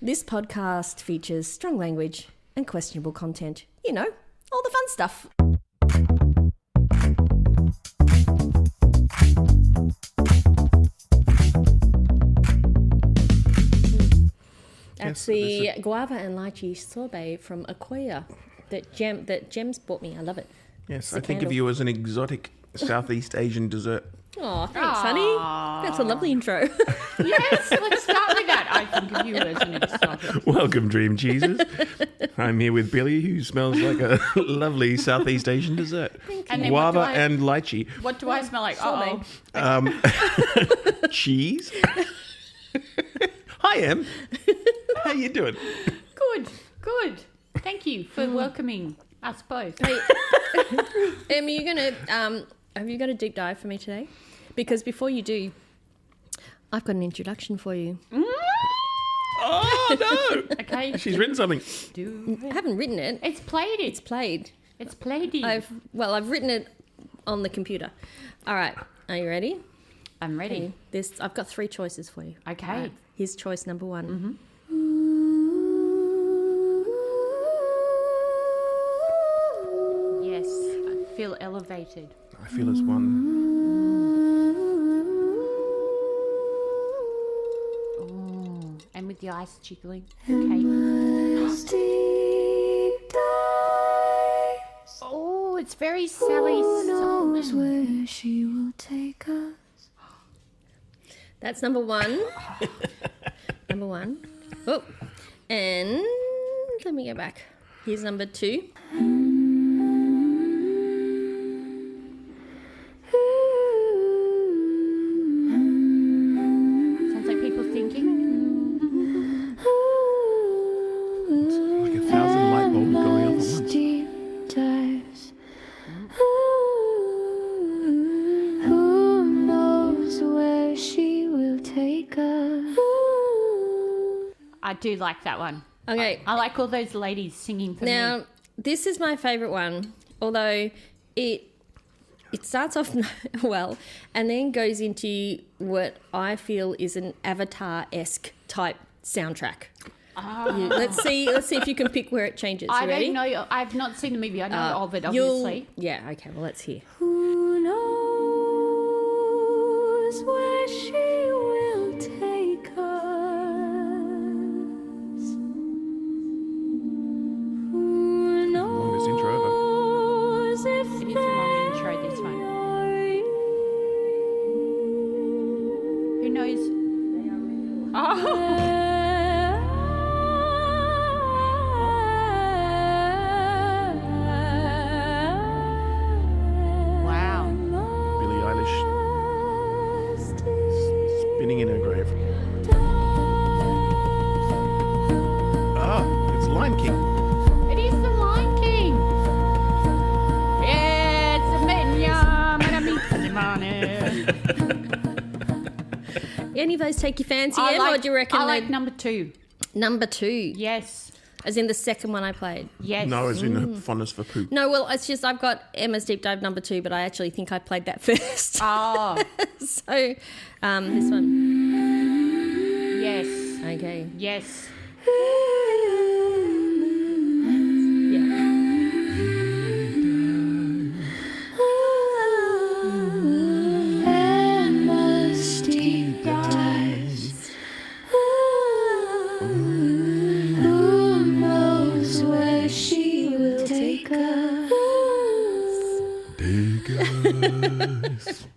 This podcast features strong language and questionable content. You know, all the fun stuff. That's the guava and lychee sorbet from Aquia that Jem's bought me. I love it. Yes, I think of you as an exotic Southeast Asian dessert. Oh, thanks, honey. That's a lovely intro. Yes, let's start with that. I think of you as an exotic. Welcome, Dream Cheeses. I'm here with Billy, who smells like a lovely Southeast Asian dessert. And then Guava and lychee. What do I smell like? Cheese. Hi, Em. How you doing? Good. Thank you for welcoming us both. Hey, Em, have you got a deep dive for me today? Because before you do, I've got an introduction for you. Oh, no. Okay. She's written something. I haven't written it. It's played. It's played. It's played. I've written it on the computer. All right. Are you ready? I'm ready. I've got 3 choices for you. Okay. Right. Here's choice number 1. Mm-hmm. Yes, I feel elevated. I feel as one. Oh, and with the ice jiggling. Okay. Oh, it's very Sally knows Solomon. where she will take us. That's number 1. Number 1. Oh, and let me go back. Here's number 2. Sounds like people thinking. Like 1,000 light bulbs going off at once. Deep dives. Who knows where she will take us? I do like that one. Okay. I like all those ladies singing for me. Now, this is my favourite one, although it starts off well and then goes into what I feel is an Avatar-esque type soundtrack. Oh. Let's see if you can pick where it changes. You I ready? don't know. I've not seen the movie. I know of it, obviously. Yeah, okay, well, let's hear. Who knows where she will take us? Who Longest intro ever. knows if It is a long intro, this one. Who knows? Oh, wow. Billie Eilish spinning in her grave. It's Lion King. It is the Lion King. It's a Any of those take your fancy, Em, or do you reckon I like they'd- number 2. number 2? Yes. As in the second one I played? Yes. No, it's in a fondness for poop. No, well, it's just I've got Emma's Deep Dive number 2, but I actually think I played that first. Oh, So, this one. yes. Okay. Yes. Yeah. Emma's deep dives. Who knows where she will take us?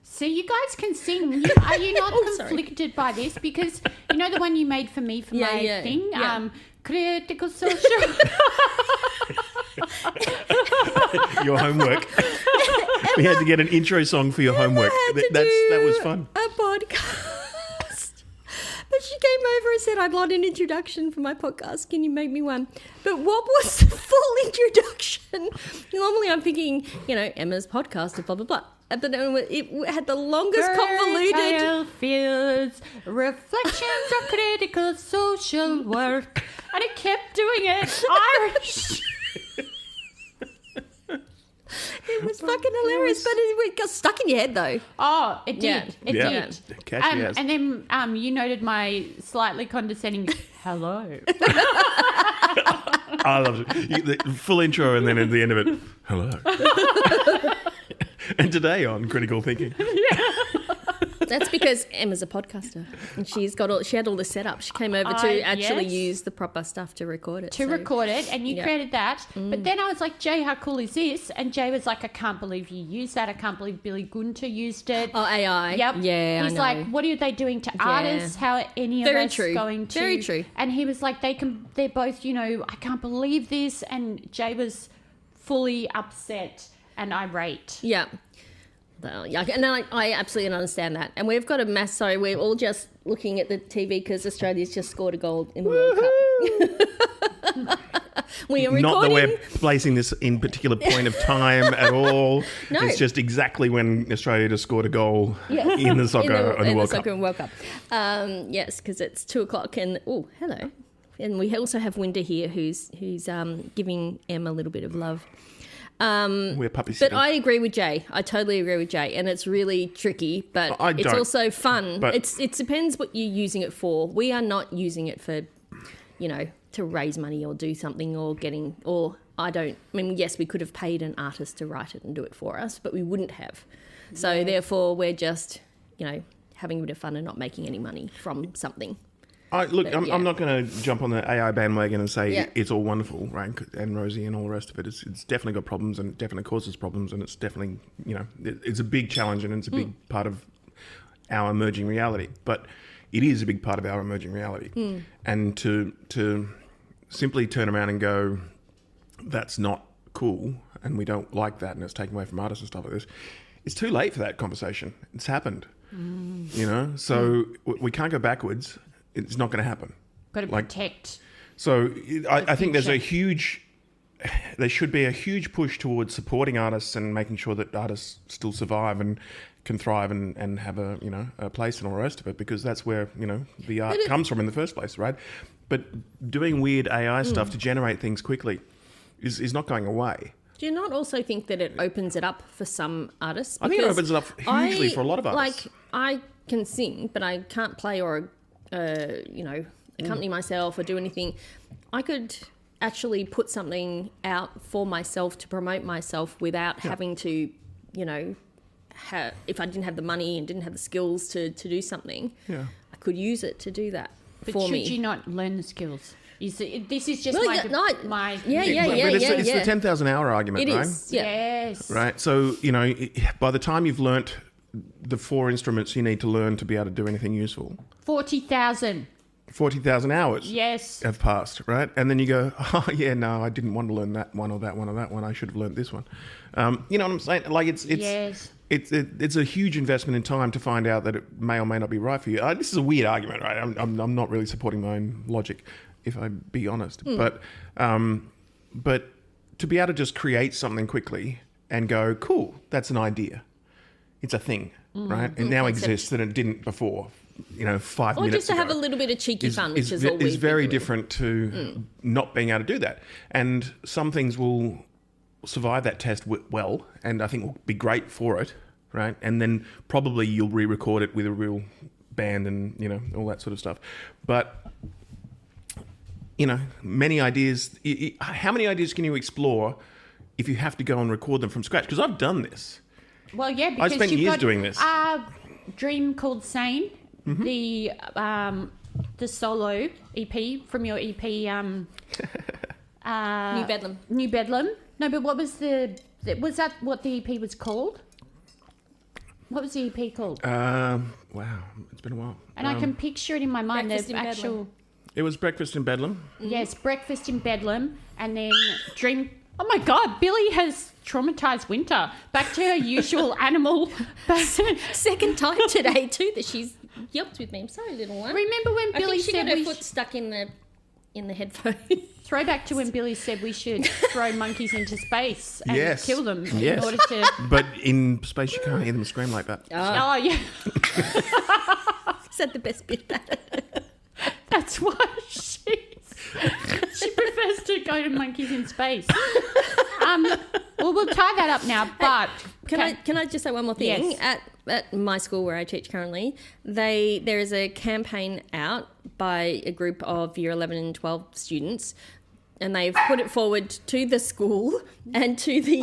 See, you guys can sing. Are you not sorry. conflicted by this? Because you know the one you made for me for my thing? yeah. Critical social. Your homework. We had to get an intro song for your homework. That was fun. A podcast. But she came over and said, I'd like an introduction for my podcast. Can you make me one? But what was the full introduction? Normally I'm thinking, Emma's podcast, blah, blah, blah. But it had the longest convoluted... Fertile fields, reflections of critical social work. And it kept doing it. Irish. It was fucking hilarious, but it got stuck in your head though. Oh, it did. Yeah. It Yeah. did. Catchy as. And then you noted my slightly condescending hello. I love it. The full intro and then at the end of it, hello. And today on Critical Thinking. That's because Emma's a podcaster and she had all the setup. She came over to actually use the proper stuff to record it. Record it, and you created that. But then I was like, Jay, how cool is this? And Jay was like, I can't believe you used that. I can't believe Billy Günter used it. Oh, AI. Yep. Yeah, He's I know. like, what are they doing to artists? How are any Very of us true. going to? Very true. And he was like, they're both, I can't believe this. And Jay was fully upset and irate. Yeah. And I absolutely understand that. And we've got we're all just looking at the TV because Australia's just scored a goal in the World Cup. We are recording. Not that we're placing this in particular point of time at all. No. It's just exactly when Australia just scored a goal in the soccer in the World soccer Cup. and World Cup. Yes, because it's 2:00 and hello. And we also have Winter here who's giving Em a little bit of love. We're puppy But sitting. I agree with Jay. I totally agree with Jay, and it's really tricky. But it's don't. also fun. But- It depends what you're using it for. We are not using it for, to raise money or do something yes, we could have paid an artist to write it and do it for us, but we wouldn't have. So therefore, we're just, having a bit of fun and not making any money from something. I'm not going to jump on the AI bandwagon and say Yeah. it's all wonderful, right? And rosy and all the rest of it. It's definitely got problems and definitely causes problems, and it's definitely, it's a big challenge and it's a big part of our emerging reality. But it is a big part of our emerging reality. And to simply turn around and go, that's not cool and we don't like that and it's taken away from artists and stuff like this, it's too late for that conversation. It's happened, So we can't go backwards. It's not going to happen. Got to protect. So I think there should be a huge push towards supporting artists and making sure that artists still survive and can thrive and have a place and all the rest of it, because that's where, the art comes from in the first place, right? But doing weird AI stuff to generate things quickly is not going away. Do you not also think that it opens it up for some artists? I think it Because opens it up hugely for a lot of artists. Like, I can sing, but I can't play or, accompany myself or do anything. I could actually put something out for myself to promote myself without having to, if I didn't have the money and didn't have the skills to do something, I could use it to do that for me. Should you not learn the skills? This is just Well, my... But it's the 10,000 hour argument, It right? is, yeah. Yes. Right. So, by the time you've learnt the 4 instruments you need to learn to be able to do anything useful, 40,000. 40,000 hours Yes. have passed, right? And then you go, oh, yeah, no, I didn't want to learn that one or that one or that one. I should have learned this one. You know what I'm saying? Like, Yes. it's a huge investment in time to find out that it may or may not be right for you. This is a weird argument, right? I'm not really supporting my own logic, if I be honest. But to be able to just create something quickly and go, cool, that's an idea. It's a thing, right? It now exists and it didn't before. 5 minutes ago. Or just to have a little bit of cheeky fun, which is all is we've very been doing. different to not being able to do that. And some things will survive that test well, and I think will be great for it, right? And then probably you'll re-record it with a real band and, all that sort of stuff. But, many ideas... How many ideas can you explore if you have to go and record them from scratch? Because I've done this. Well, yeah, because I spent you've years got doing this. A Dream Called Sane, the solo EP from your EP. New Bedlam. New Bedlam. No, but what was was that what the EP was called? What was the EP called? Wow, it's been a while. And I can picture it in my mind. Breakfast The in actual. Bedlam. It was Breakfast in Bedlam. Yes, Breakfast in Bedlam, and then Dream. Oh my God, Billy has traumatized Winter. Back to her usual animal. Second time today too that she's yelped with me. I'm sorry, little one. Remember when I Billy think she said got her we foot stuck in the headphone. throwback to when Billy said we should throw monkeys into space and Yes. kill them in Yes. order to. But in space, you can't hear them scream like that. Oh yeah, Is that the best bit? that's why she prefers to go to monkeys in space. Well, we'll tie that up now, but... Can I just say one more thing? Yes. At my school where I teach currently, there is a campaign out by a group of year 11 and 12 students, and they've put it forward to the school and to the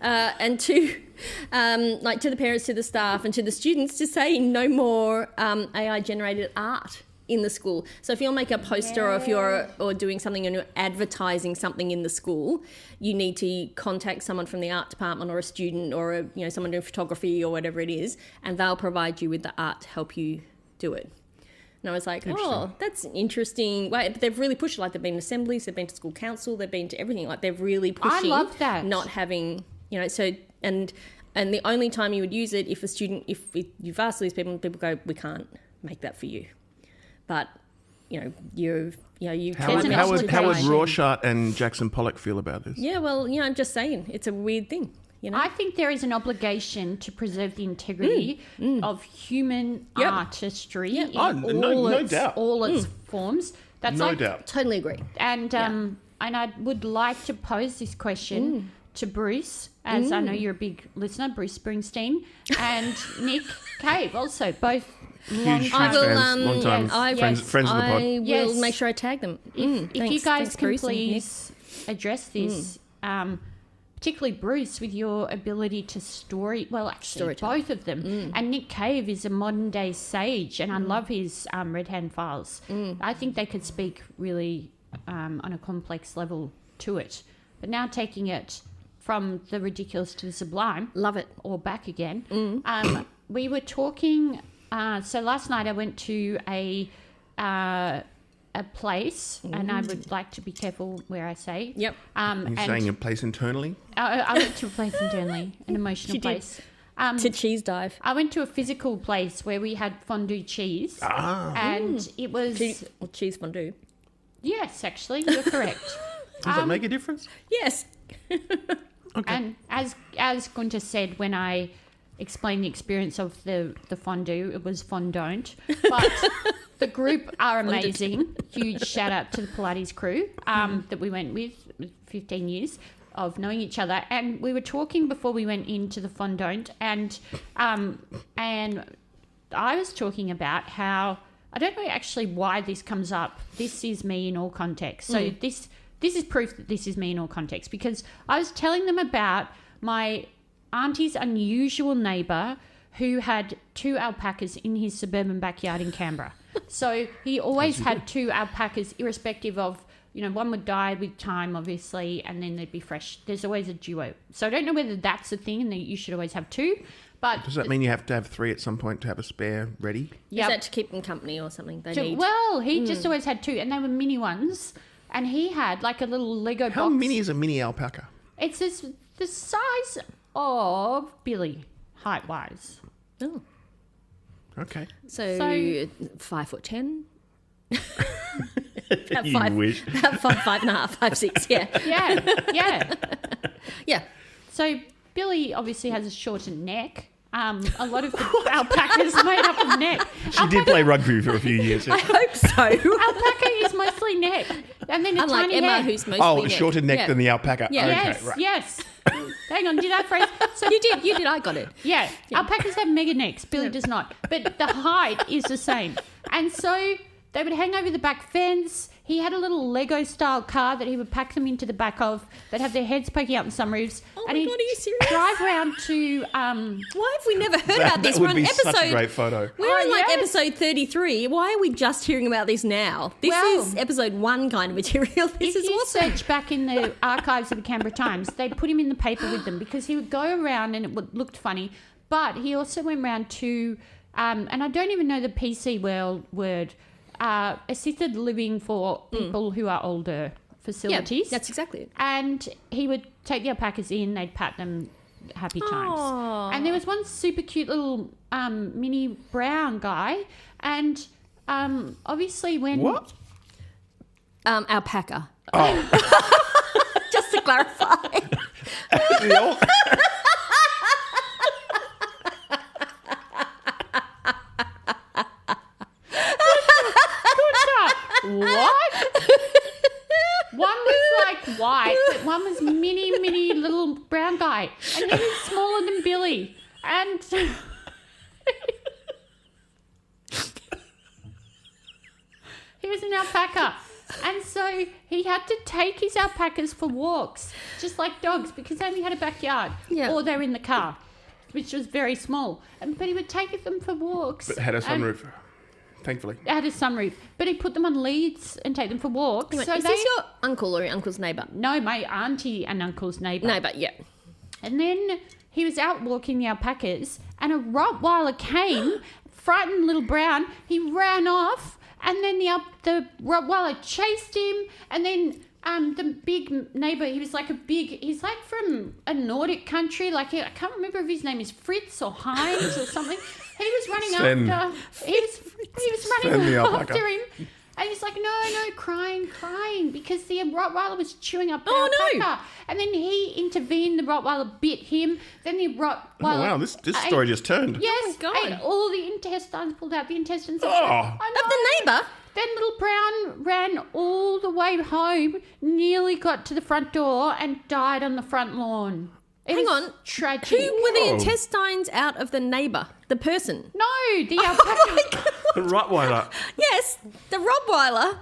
and to to the parents, to the staff, and to the students to say no more AI generated art in the school. So if you'll make a poster or if you're doing something and you're advertising something in the school, you need to contact someone from the art department or a student or someone doing photography or whatever it is, and they'll provide you with the art to help you do it. And I was like, oh, that's interesting. But they've really pushed it. Like, they've been to assemblies, they've been to school council, they've been to everything. Like, they're really pushing. I love that. Not having, so, and the only time you would use it if you've asked these people go, we can't make that for you. But, you How would Rorschach and Jackson Pollock feel about this? Yeah, well, I'm just saying, it's a weird thing. I think there is an obligation to preserve the integrity of human artistry in all its forms. That's no doubt. Totally agree. And I would like to pose this question to Bruce, as I know you're a big listener, Bruce Springsteen, and Nick Cave, also both. Huge fans, long-time friends of the pod. I will make sure I tag them. If you guys can Bruce, please address this, particularly Bruce, with your ability to actually both of them. And Nick Cave is a modern-day sage, and I love his Red Hand Files. I think they could speak really on a complex level to it. But now taking it from the ridiculous to the sublime. Love it. Or back again. We were talking... so last night I went to a place, and I would like to be careful where I say. Yep. You're saying a place internally? I went to a place internally, an emotional place. To cheese dive. I went to a physical place where we had fondue cheese. And it was... Cheese fondue. Yes, actually, you're correct. Does that make a difference? Yes. Okay. And as Günter said, when I... explain the experience of the fondue. It was fondant. But the group are amazing. Huge shout out to the Pilates crew that we went with 15 years of knowing each other. And we were talking before we went into the fondant, and I was talking about how, I don't know actually why this comes up. This is me in all contexts. So this is proof that this is me in all contexts, because I was telling them about my auntie's unusual neighbour who had 2 alpacas in his suburban backyard in Canberra. So he always had 2 alpacas, irrespective of, one would die with time, obviously, and then they'd be fresh. There's always a duo. So I don't know whether that's a thing and that you should always have 2. But does that mean you have to have 3 at some point to have a spare ready? Is that to keep them company or something they need? Well, he just always had 2, and they were mini ones. And he had like a little Lego box. How mini is a mini alpaca? It's the size of Billy, height-wise. Oh. Okay. So 5'10". You wish. About 5'5", 5'6", yeah. Yeah. So Billy obviously has a shortened neck. A lot of the alpacas made up of neck. She did play rugby for a few years. I hope so. Alpaca is mostly neck, and then a Unlike tiny Emma, head. who's mostly neck. Shorter neck than the alpaca. Yeah. Okay, Yes, right. yes. Hang on, did I phrase? So You did. I got it. Yeah, alpacas have mega necks. Billy does not, but the height is the same. And so they would hang over the back fence. He had a little Lego-style car that he would pack them into the back of. They'd have their heads poking out in some roofs. Oh and my he'd God, are you serious? drive around to... Why have we never heard about this? That would We're on be episode. such a great photo. We're on yes. episode 33. Why are we just hearing about this now? This is episode 1 kind of material. This is If you awesome. search back in the archives of the Canberra Times, they'd put him in the paper with them because he would go around and it looked funny. But he also went around to, and I don't even know the PC word, assisted living for people who are older facilities. Yeah, that's exactly it. And he would take the alpacas in, they'd pat them, happy times. Aww. And there was one super cute little mini brown guy, and obviously when... What? Alpaca. Oh. Just to clarify. What? was like white, but one was mini little brown guy, and he was smaller than Billy. And he was an alpaca. And so he had to take his alpacas for walks, just like dogs, because they only had a backyard. Yeah. Or they were in the car, which was very small. But he would take them for walks. But it had a sunroof, thankfully. It had a sunroof. But he put them on leads and take them for walks. Anyway, is this your uncle or your uncle's neighbour? No, my auntie and uncle's neighbour. Neighbour, yeah. And then he was out walking the alpacas, and a Rottweiler came, frightened little brown. He ran off, and then the Rottweiler chased him, and then the big neighbour, he's like from a Nordic country, I can't remember if his name is Fritz or Heinz or something. He was running after, he was running after him. And he's like, no, crying, because the Rottweiler was chewing up the alpaca. And then he intervened, the Rottweiler bit him, then the Rottweiler... Oh, wow, this story just turned. Yes, Oh, my God. ate all the intestines, pulled out the intestines. Oh. I Of the neighbour? Then little Brown ran all the way home, nearly got to the front door and died on the front lawn. Hang on. Tragic. Who were the Oh. intestines out of the neighbour? The person? No, the alpaca. The Rottweiler. Yes, the Rottweiler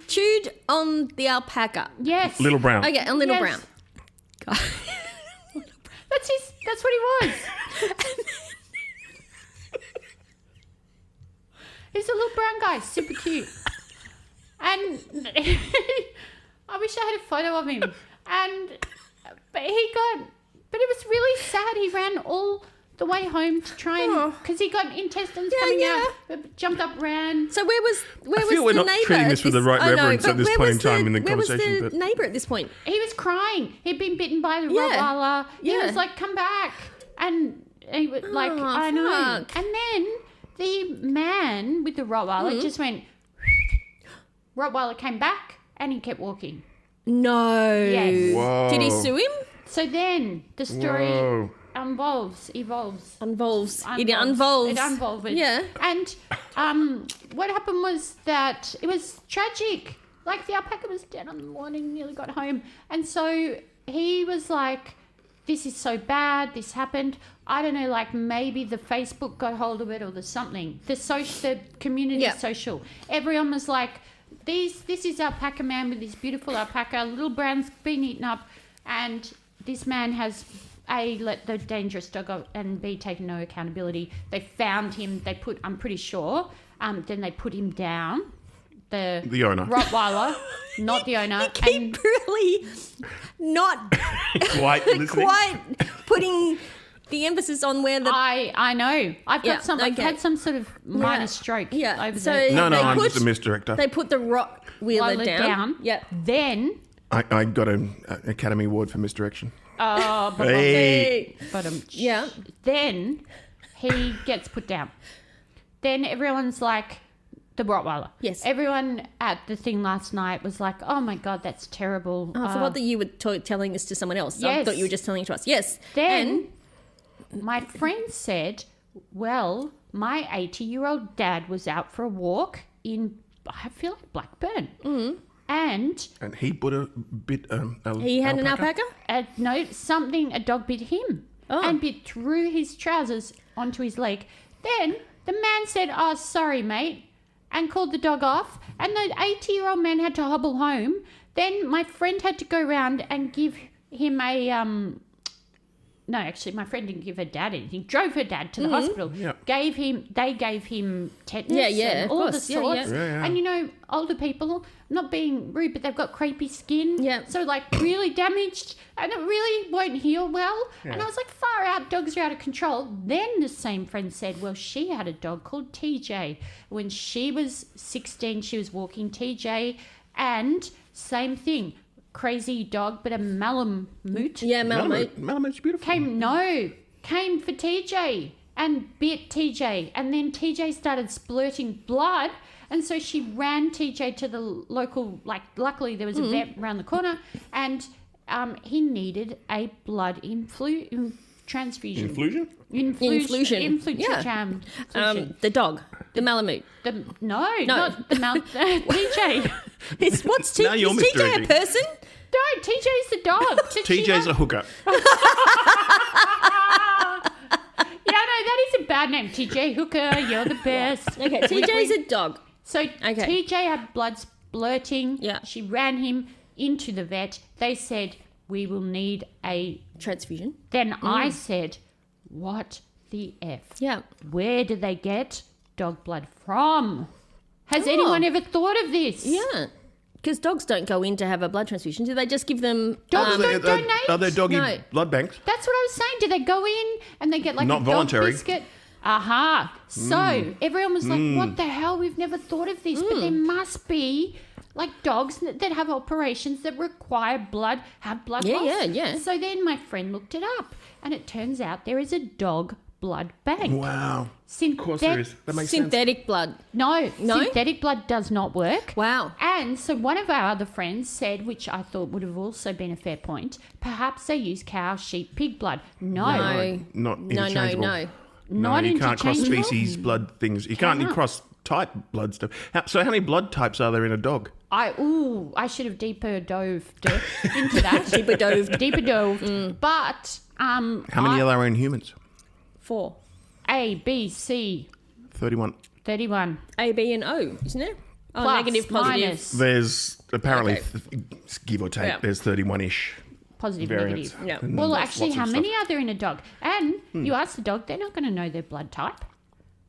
chewed on the alpaca. Yes. Little Brown. Okay, on Little Yes. Brown. God. That's what he was. He's a little brown guy, super cute. And I wish I had a photo of him. But it was really sad. He ran all the way home to try and, because he got intestines coming out, but jumped up, ran. So where was feel we're the not neighbour? treating this with the right reverence at this where point was in time in the Where was conversation, the but- neighbour at this point? He was crying. He'd been bitten by the Yeah. Rottweiler. He Yeah. was like, come back. And he was like, Oh, I know. fuck. And then the man with the Rottweiler just went, Rottweiler came back and he kept walking. No. Yes. Whoa. Did he sue him? So then the story Whoa. evolves. It unvolves. It unvolved. Yeah. And what happened was that it was tragic. Like the alpaca was dead on the morning, nearly got home. And so he was like, this is so bad, this happened. I don't know, like maybe the Facebook got hold of it or the something. The community Yeah. social. Everyone was like, this is alpaca man with this beautiful alpaca. Little Brown's been eaten up. And this man has A, let the dangerous dog go, and B, taken no accountability. They found him. I'm pretty sure. Then they put him down. The owner. Rottweiler, not the owner. Keep really not Quite listening. quite putting the emphasis on where the... I know. I've Yeah, I've okay. had some sort of minor stroke Yeah, over so- there. No, They I'm put- just a misdirector. They put the Rottweiler down. Yeah. Then, I got an Academy Award for misdirection. Hey. Yeah. then he gets put down. Then everyone's like, the Rottweiler. Yes. Everyone at the thing last night was like, oh my God, that's terrible. Oh, I forgot that you were telling this to someone else. I Yes. thought you were just telling it to us. Yes. Then my friend said, well, my 80-year-old dad was out for a walk in, I feel like Blackburn. Mm-hmm. And And he put a bit. He had an alpaca? a dog bit him and bit through his trousers onto his leg. Then the man said, oh, sorry, mate, and called the dog off. And the 80-year-old man had to hobble home. Then my friend had to go round and give him a... No, actually, my friend didn't give her dad anything. Drove her dad to the hospital. Yeah. They gave him tetanus. Yeah, and of all course. the Yeah, sorts. yeah. And you know, older people, not being rude, but they've got crepey skin. Yeah. So like really damaged, and it really won't heal well. Yeah. And I was like, far out, dogs are out of control. Then the same friend said, well, she had a dog called TJ. When she was 16, she was walking TJ, and same thing. Crazy dog, but a Malamute. Yeah, Malamute. Malamute's beautiful. Came for TJ and bit TJ, and then TJ started splurting blood, and so she ran TJ to the local, luckily there was a vet around the corner, and he needed a blood transfusion. Infusion? Infusion. The dog. The Malamute. No, not the TJ. What's Now you're is TJ a misdirecting. person? No, TJ's the dog. TJ's a hooker. Yeah, no, that is a bad name. TJ Hooker, you're the best. Okay, TJ's a dog. So Okay. TJ had blood splurting. Yeah. She ran him into the vet. They said, we will need a... Transfusion. Then I said, what the F? Yeah. Where do they get dog blood from? Has anyone ever thought of this? Yeah. Because dogs don't go in to have a blood transfusion. Do they just give them... Dogs don't donate. Are there doggy No. blood banks? That's what I was saying. Do they go in and they get like Not a voluntary. dog biscuit? Aha. So everyone was like, what the hell? We've never thought of this. But there must be like dogs that have operations that require blood, have blood Yeah, loss. yeah. So then my friend looked it up and it turns out there is a dog blood bank. Wow. Of course there is. That makes sense. Synthetic blood. No, No? synthetic blood does not work. Wow. And so one of our other friends said, which I thought would have also been a fair point, perhaps they use cow, sheep, pig blood. No. Not No, interchangeable. no. No, Not you can't cross interchangeable? species blood things. You can't cross type blood stuff. So how many blood types are there in a dog? I should have deeper dove into that. Deeper dove. Deeper dove. But How many are there in humans? 4. A, B, C, 31. 31. A, B, and O, isn't it? Oh, Plus, negative, positive. minus. There's apparently, Okay. give or take, Yeah. there's 31-ish Positive, variants. negative. Yeah. And Well, lots actually, of how stuff. many are there in a dog? And you ask the dog, they're not going to know their blood type.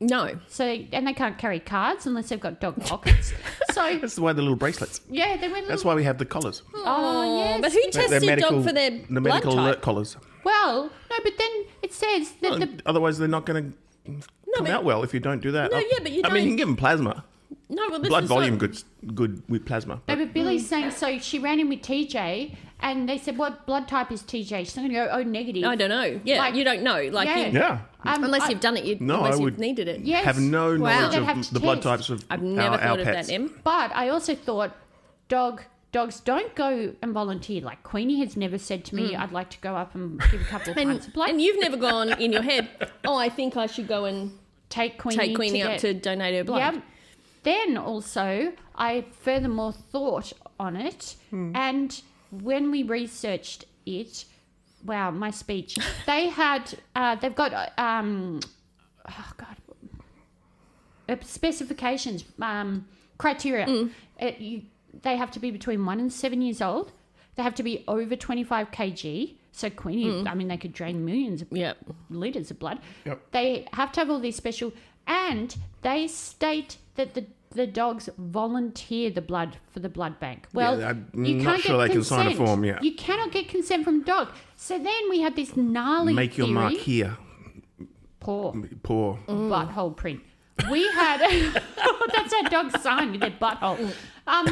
No. So, and they can't carry cards unless they've got dog pockets. So, That's the way the little bracelets. yeah, they went. That's why we have the collars. Oh, yes. But who tests They're your medical, dog for their the blood medical type? alert collars. Well, no, but then it says that the Otherwise, they're not going to come out well if you don't do that. No, yeah, but you I mean, you don't- can give them plasma. No, well, this Blood is volume not- good with plasma. No, but Billy's saying, so she ran in with TJ and they said, what blood type is TJ? She's not going to go, oh, negative. I don't know. Yeah, Like- you don't know. Like, Yeah. you, Yeah. unless you've done it, No, unless I you've would- needed it. Yes. Have no Wow. knowledge They'd have of to the blood test. types of I've never our thought of pets. that, Em. But I also thought dogs don't go and volunteer. Like Queenie has never said to me, I'd like to go up and give a couple of pints of blood. And you've never gone in your head, oh, I think I should go and take Queenie, take Queenie up to donate her blood. Yeah. Then also, I furthermore thought on it, and when we researched it, wow, my speech. They had, they've got, specifications, criteria. They have to be between 1 and 7 years old. They have to be over 25 kg. So Queenie, I mean, they could drain millions of Yep. litres of blood. Yep. They have to have all these special, and they state that the dogs volunteer the blood for the blood bank. Well, Yeah, I'm you not can't sure get they can sign a consent. form, yeah. You cannot get consent from a dog. So then we had this gnarly Make your theory. mark here. Paw, Poor. butthole print. We had that's our dog's sign with their butthole. I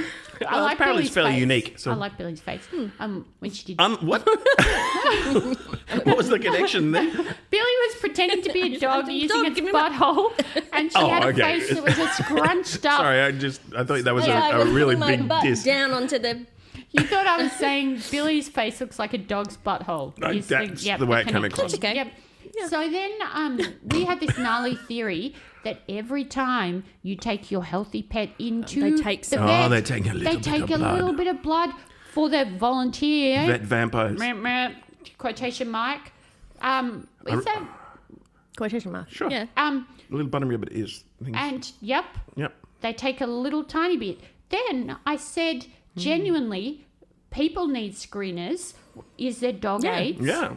like apparently Billy's it's fairly face. unique, so- I like Billy's face. When she did, What? What was the connection there? Billy was pretending to be a dog using Dog, its give me my- butthole, and she Oh, had a okay. face that was just scrunched up. Sorry, I thought that was Yeah, I a was really putting my big butt diss. down onto the... You thought I was saying Billy's face looks like a dog's butthole. No, You that's think, the way it okay. came across. That's okay. Yep. So then we had this gnarly theory that every time you take your healthy pet into They take the some. vet, Oh, they take a little they bit take of a blood. little bit of blood for the volunteer. Vet vampires. Meh, meh, quotation mark. Is that Quotation mark. Sure. Yeah. A little bottom of it is. Things. and yep, Yep. they take a little tiny bit. Then I said, genuinely, people need screeners. Is there dog Yeah. AIDS? Yeah.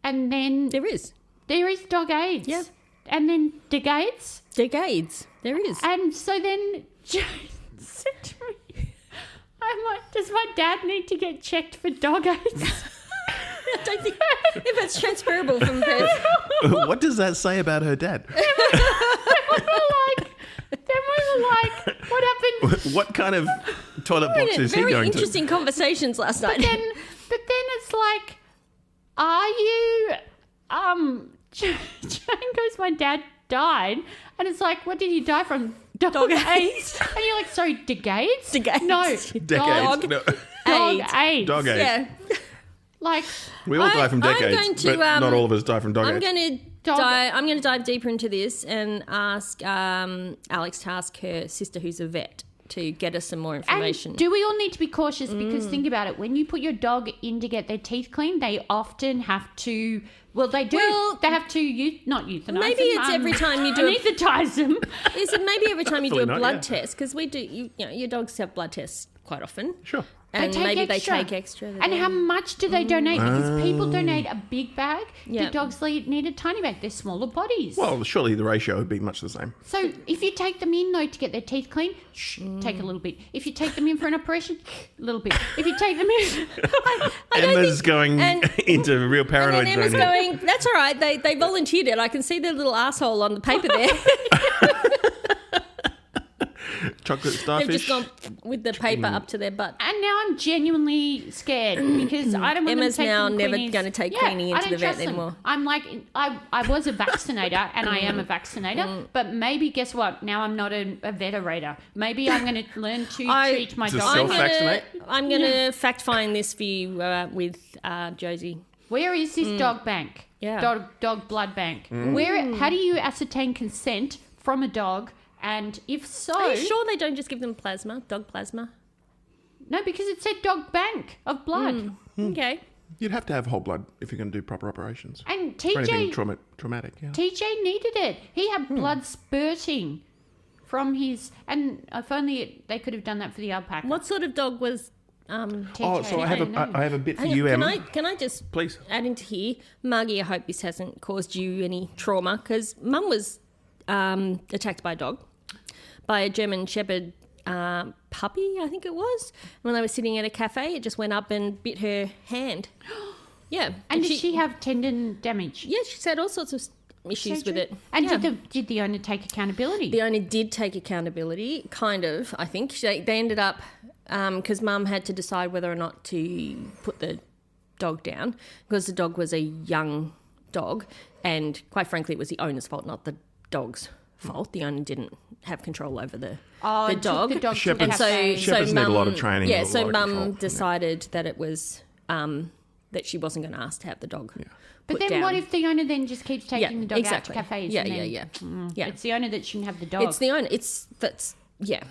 And then There is. there is dog AIDS. Yeah. And then decades. Decades. There is. And so then Jane said to me, I'm like, does my dad need to get checked for dog AIDS? I don't think if it's transferable from person. What does that say about her dad? Then we were like, what happened? What kind of toilet box is he Very going interesting conversations last night. But then it's like, are you, Jane goes, my dad died. And it's like, what did he die from? Dog AIDS. And you're like, sorry, decades? Decades. No, to? dog, Decades. No. dog AIDS. AIDS. Dog AIDS. Yeah. Like, We all die from I'm decades, going to, but not all of us die from dog I'm AIDS. going to Dog- I'm going to dive deeper into this and ask Alex to ask her sister, who's a vet, to get us some more information. And do we all need to be cautious? Because think about it. When you put your dog in to get their teeth cleaned, they often have to... Well, they do. Well, they have to not euthanize maybe them. it's every time you do anesthetize them. Is it maybe every time you do a Hopefully not, blood yeah. test? Because we do, your dogs have blood tests quite often. Sure. And They take maybe extra. they take extra. And how much do they donate? Because people Oh. donate a big bag. Yeah. The dogs need a tiny bag. They're smaller bodies. Well, surely the ratio would be much the same. So if you take them in, though, to get their teeth cleaned, take a little bit. If you take them in for an operation, a little bit. If you take them in... Emma's going and- into real And paranoid then Emma's zone here. going, that's all right. They volunteered it. I can see their little asshole on the paper there. Chocolate They've starfish. just gone with the paper up to their butt. And now I'm genuinely scared because I don't want Emma's them now taking never Queenies. gonna take Yeah, Queenie I into don't the vet trust them. anymore. I'm like, I was a vaccinator and I am a vaccinator, but maybe guess what? Now I'm not a veterator. Maybe I'm going to learn to treat my To dog. self-vaccinate? I'm gonna fact find this for you with Josie. Where is this dog bank? Yeah. Dog blood bank. Where? How do you ascertain consent from a dog? And if so, Are you sure they don't just give them plasma, dog plasma? no, because it said dog bank of blood. Okay. You'd have to have whole blood if you're going to do proper operations. And For anything TJ traumatic, yeah. TJ needed it. He had blood spurting from his, and if only they could have done that for the alpaca. What sort of dog was TJ? Oh, so I have a bit for hang you, on, Emma. can I just Please. add into here, Margie, I hope this hasn't caused you any trauma because Mum was attacked by a dog, by a German Shepherd puppy, I think it was. When they were sitting at a cafe, it just went up and bit her hand. Yeah. And did she have tendon damage? Yeah, she's had all sorts of issues with it. And yeah. did the owner take accountability? The owner did take accountability, kind of, I think. They ended up, because Mum had to decide whether or not to put the dog down, because the dog was a young dog, and quite frankly, it was the owner's fault, not the dog's fault. The owner didn't have control over the it took dog. the dog to the Shepherds- cafe. Shepherds need a lot of training Yeah, and a so lot of Mum control. decided that it was, that she wasn't going to ask to have the dog But put then down. what if the owner then just keeps taking the dog exactly. out to cafes? Yeah, and then, yeah. It's the owner that shouldn't have the dog. It's the owner. Yeah.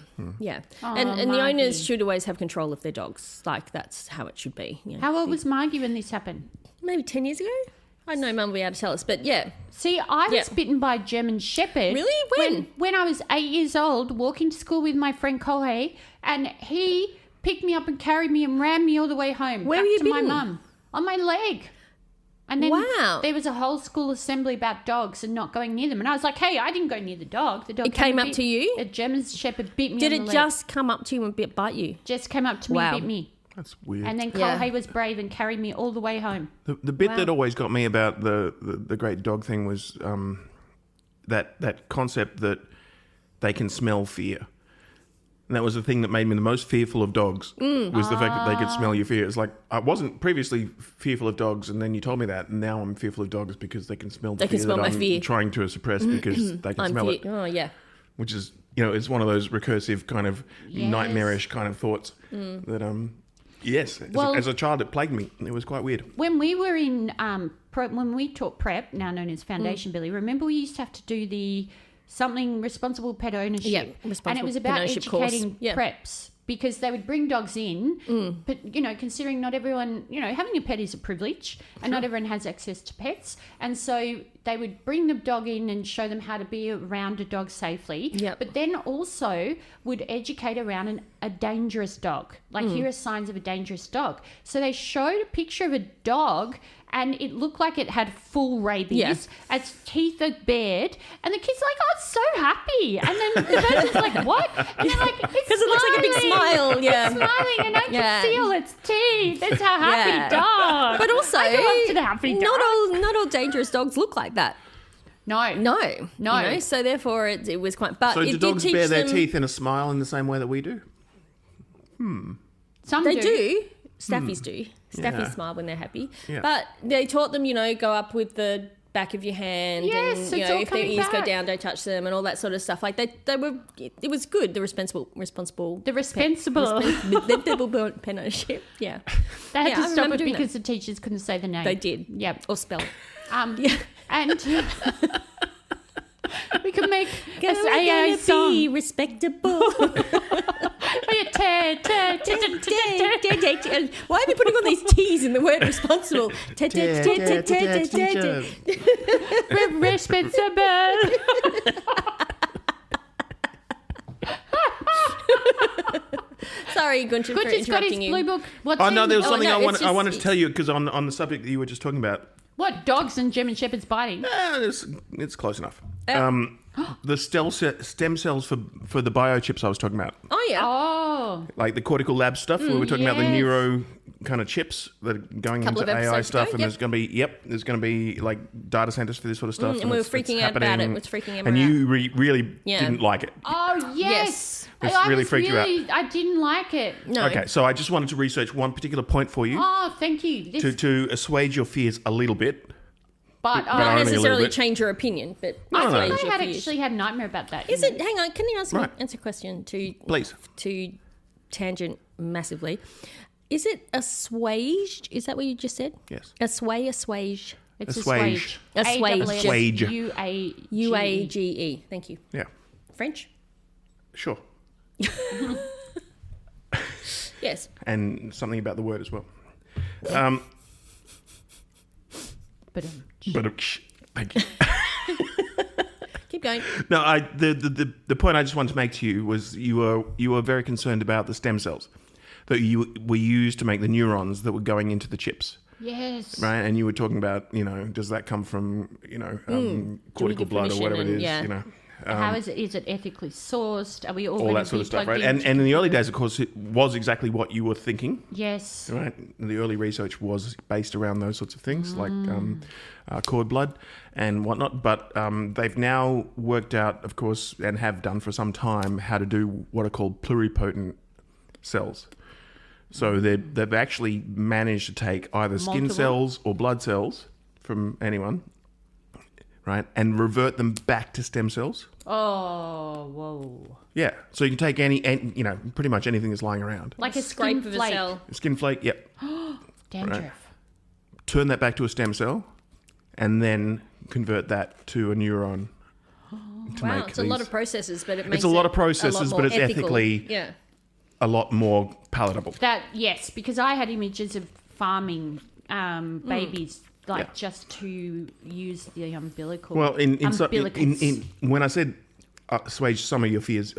And the Margie. owners should always have control of their dogs. Like, that's how it should be. You know. How old was Margie when this happened? Maybe 10 years ago? I know Mum will be able to tell us, but yeah. See, I was Yeah. bitten by a German Shepherd. Really? When? When I was 8 years old, walking to school with my friend Kohei, and he picked me up and carried me and ran me all the way home. Where back were you to my bitten? mum? On my leg. And then Wow. there was a whole school assembly about dogs and not going near them. And I was like, hey, I didn't go near the dog. The dog It came and up to you? A German Shepherd bit me Did on it the leg. just come up to you and bite you? Just came up to me Wow. and bit me. That's weird. And then Yeah. Kohei was brave and carried me all the way home. The bit Wow. that always got me about the great dog thing was that concept that they can smell fear. And that was the thing that made me the most fearful of dogs, was the fact that they could smell your fear. It's like, I wasn't previously fearful of dogs, and then you told me that, and now I'm fearful of dogs because they can smell the They can fear smell that my I'm fear. trying to suppress because they can I'm smell it. Oh, yeah. Which is, it's one of those recursive kind of Yes. nightmarish kind of thoughts that, yes, Well- as a child it plagued me. It was quite weird. When we were in when we taught prep, now known as Foundation Billy, remember we used to have to do the something responsible pet ownership, Yeah, and responsible it was pet about ownership course. educating Yeah. preps because they would bring dogs in, but considering not everyone, having a pet is a privilege, and not everyone has access to pets, and so they would bring the dog in and show them how to be around a dog safely. Yep. But then also would educate around a dangerous dog, like here are signs of a dangerous dog. So they showed a picture of a dog. And it looked like it had full rabies. Yeah. Its teeth are bared. And the kid's like, oh, it's so happy. And then the person's like, what? And they're like, it's Because it looks like a big smile, yeah. It's smiling and I Yeah. can feel its teeth. It's a happy Yeah. dog. But also, I go up to the happy dog. not all dangerous dogs look like that. No. No. So therefore, it was quite. But So it do did dogs teach bare their them- teeth in a smile in the same way that we do? Some They do. Staffies do. Staffies Yeah. smile when they're happy. Yeah. But they taught them, go up with the back of your hand, Yes, and it's all if their coming ears go back. down, don't touch them, and all that sort of stuff. Like they were. It was good. The responsible. The responsible. Responsible pet ownership. Yeah. They had Yeah, to I stop remember it doing because the teachers couldn't say the name. They did. Yep. Or spell it. And we could to make Girl, an we're AI gonna song. be respectable. Why are we putting all these T's in the word responsible? Responsible. Sorry, Günter, for Günter's got his interrupting blue you. book. What's Oh no, in- there was Oh, something no, I it's wanted to just- tell you because on the subject that you were just talking about. What, dogs and German Shepherds biting? It's close enough. The stem cells for the biochips I was talking about, Oh, yeah. Oh. like the cortical lab stuff. We were talking about the yes. neuro kind of chips that are going Couple into of AI episodes stuff, ago, and yep. there's going to be like data centers for this sort of stuff. and we were it's freaking out about it. happening. It was freaking Emma And out. you really Yeah. didn't like it. Oh, yes. It's I really was freaked you out. I didn't like it. No. Okay, so I just wanted to research one particular point for you Oh, thank you. This, to assuage your fears a little bit. but but I, only a Not little necessarily bit. change your opinion, but No, no, no. assuage your had fears. actually had a nightmare about that. Is it? Hang on. Can you Right. answer a question Please. to tangent massively? Is it assuaged? Is that what you just said? Yes. Assuage. It's Assuage. Assuage. Assuage. UAGE. UAGE. Thank you. Yeah, French. sure. Yes. And something about the word as well. But Thank you. Keep going. No, the point I just wanted to make to you was you were very concerned about the stem cells that you were used to make the neurons that were going into the chips, yes. right? And you were talking about, does that come from, cortical blood or whatever it is, definition How is it? Is it ethically sourced? Are we all all going that to sort be of stuff, plugged right? into And in the early days, of course, it was exactly what you were thinking, Yes. right? The early research was based around those sorts of things, like cord blood and whatnot. But they've now worked out, of course, and have done for some time, how to do what are called pluripotent cells. So they've actually managed to take either skin Multiple. cells or blood cells from anyone, right, and revert them back to stem cells. Oh, whoa. Yeah, so you can take any pretty much anything that's lying around. Like a Scrape skin of a flake. cell. Skin flake, yep. Dandruff. Turn that back to a stem cell, and then convert that to a neuron. To Wow, make it's a lot these- of processes, but it makes a lot it of processes, more but it's ethical. ethically- Yeah. a lot more palatable. That, yes, because I had images of farming babies, like Yeah. just to use the umbilical. Well, umbilicus. in when I said assuage some of your fears,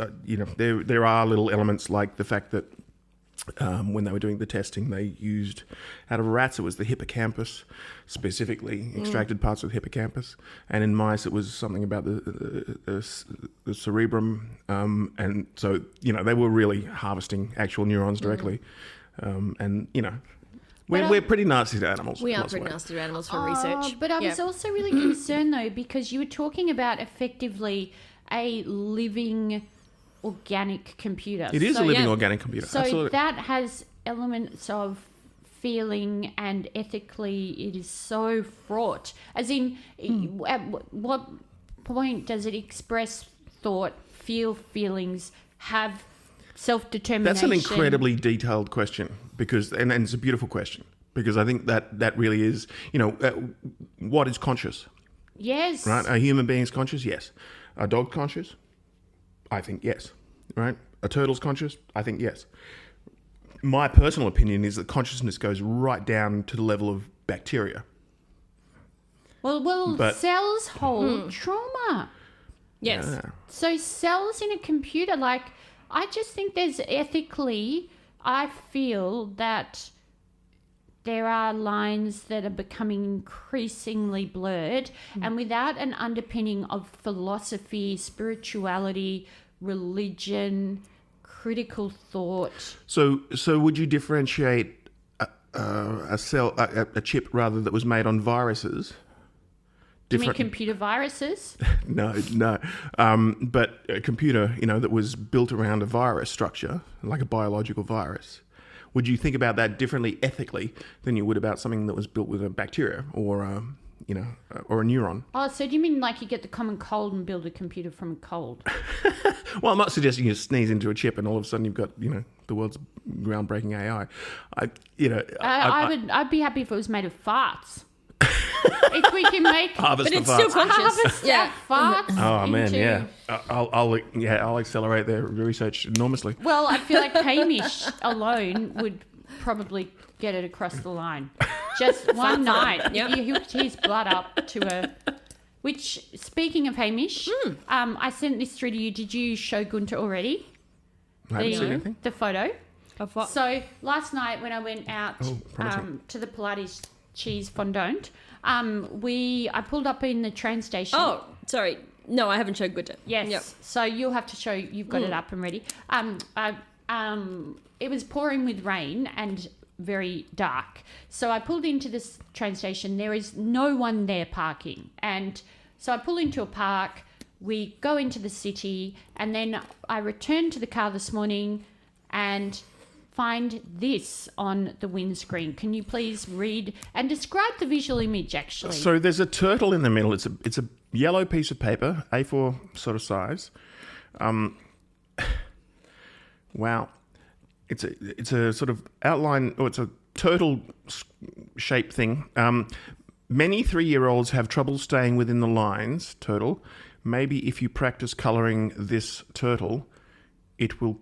there are little elements like the fact that when they were doing the testing, they used out of rats it was the hippocampus, specifically extracted parts of the hippocampus, and in mice it was something about the cerebrum, and so they were really harvesting actual neurons directly, and we're pretty nasty to animals. We are lots of pretty ways. nasty to animals for research. But I Yeah. was also really concerned, though, because you were talking about effectively a living organic computer. It is So- a living yeah. organic computer. So Absolutely. that has elements of feeling, and ethically it is so fraught. As in, at what point does it express thought, feel feelings, have self-determination? That's an incredibly detailed question and it's a beautiful question because I think that really is, what is conscious, Yes. right? Are human beings conscious? Yes. Are dogs conscious? I think yes, right? Are turtles conscious? I think yes. My personal opinion is that consciousness goes right down to the level of bacteria. Well, But- cells hold trauma. Yes. Yeah. So cells in a computer, I just think there's ethically, I feel that there are lines that are becoming increasingly blurred, and without an underpinning of philosophy, spirituality, religion, critical thought. So would you differentiate a chip rather that was made on viruses? Do you mean computer viruses? No. But a computer, that was built around a virus structure, like a biological virus. Would you think about that differently ethically than you would about something that was built with a bacteria or a neuron? Oh, so do you mean like you get the common cold and build a computer from a cold? Well, I'm not suggesting you sneeze into a chip and all of a sudden you've got, the world's groundbreaking AI. I'd be happy if it was made of farts. if we can make Harvest But for it's still farts. conscious. Yeah. farts. Oh man, into- yeah. I'll accelerate their research enormously. Well, I feel like Hamish alone would probably get it across the line. Just one night, Yep. if you hooked his blood up to a. Which, speaking of Hamish, I sent this through to you. Did you show Günter already? I haven't seen anything. The photo. Of what? So last night when I went out promising. to the Pilates cheese fondant, I pulled up in the train station. Oh, sorry. No, I haven't showed Günter. Yes. Yep. So you'll have to show you've got it up and ready. It was pouring with rain and very dark. So I pulled into this train station. There is no one there parking. And so I pull into a park. We go into the city. And then I returned to the car this morning and find this on the windscreen. Can you please read and describe the visual image, actually? So there's a turtle in the middle. It's a yellow piece of paper, A4 sort of size. Wow, it's a sort of outline, or it's a turtle shaped thing. Many 3-year-olds have trouble staying within the lines. Turtle. Maybe if you practice colouring this turtle, it will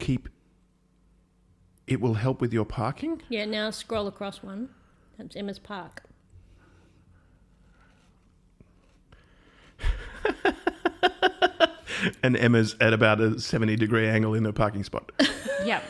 help with your parking. Yeah, now scroll across one. That's Emma's Park. And Emma's at about a 70-degree angle in her parking spot. Yeah.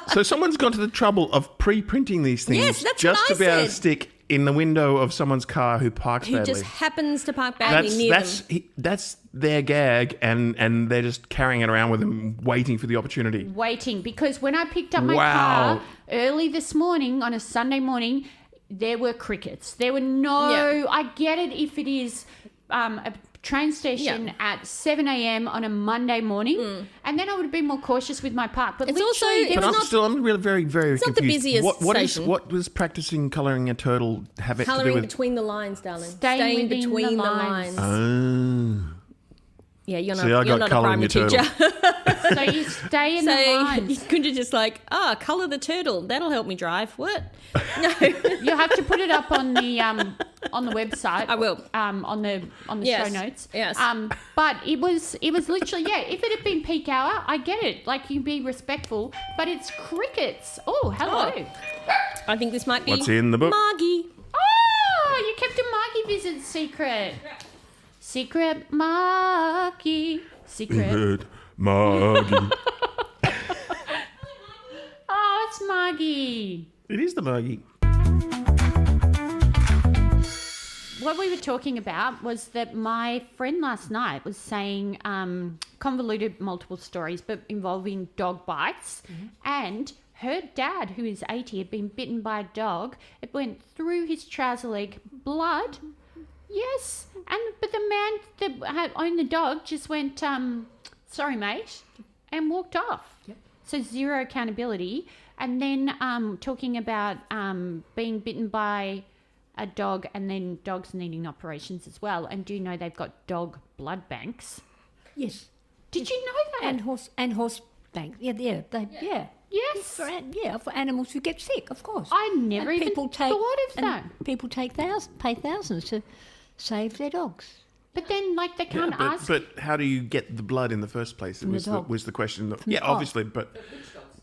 So someone's gone to the trouble of pre-printing these things Yes, that's just what to I be able to said. stick in the window of someone's car who parks Who badly. just happens to park badly near them. That's their gag, and they're just carrying it around with them, waiting for the opportunity. Waiting, because when I picked up my Wow. car early this morning on a Sunday morning, there were crickets. There were no. Yeah. I get it if it is a train station at 7 a.m. on a Monday morning, and then I would have been more cautious with my park. But It's also- literally, there it's was I'm really very, very It's not the confused. busiest station. What does practicing colouring a turtle have it to do Colouring with? between the lines, darling. Staying within between the the lines. lines. Oh. Yeah, you're See, I not, you're got not a colouring primary the teacher. so you stay in the So lines. you could have just like, colour the turtle. That'll help me drive. What? No. You have to put it up on the website. I will. On the Yes. show notes. Yes. But it was literally If it had been peak hour, I get it. Like you be respectful, but it's crickets. Oh, hello. Oh. I think this might be What's in the book? Margie. Oh, you kept a Margie visit secret. Secret Margie. Secret. Good, Margie. Oh, it's Margie. It is the Margie. What we were talking about was that my friend last night was saying convoluted multiple stories, but involving dog bites. And her dad, who is 80, had been bitten by a dog. It went through his trouser leg, blood. Yes. But the man that had owned the dog just went, sorry, mate, and walked off. Yep. So zero accountability. And then talking about being bitten by a dog and then dogs needing operations as well. And do you know they've got dog blood banks? Yes. Did you know that? And horse bank. Yeah. Yes. For animals who get sick, of course. I never And even thought of and that. People pay thousands to save their dogs. But then, like, they can't ask. But how do you get the blood in the first place? the dog. Was the question. the dog. Obviously,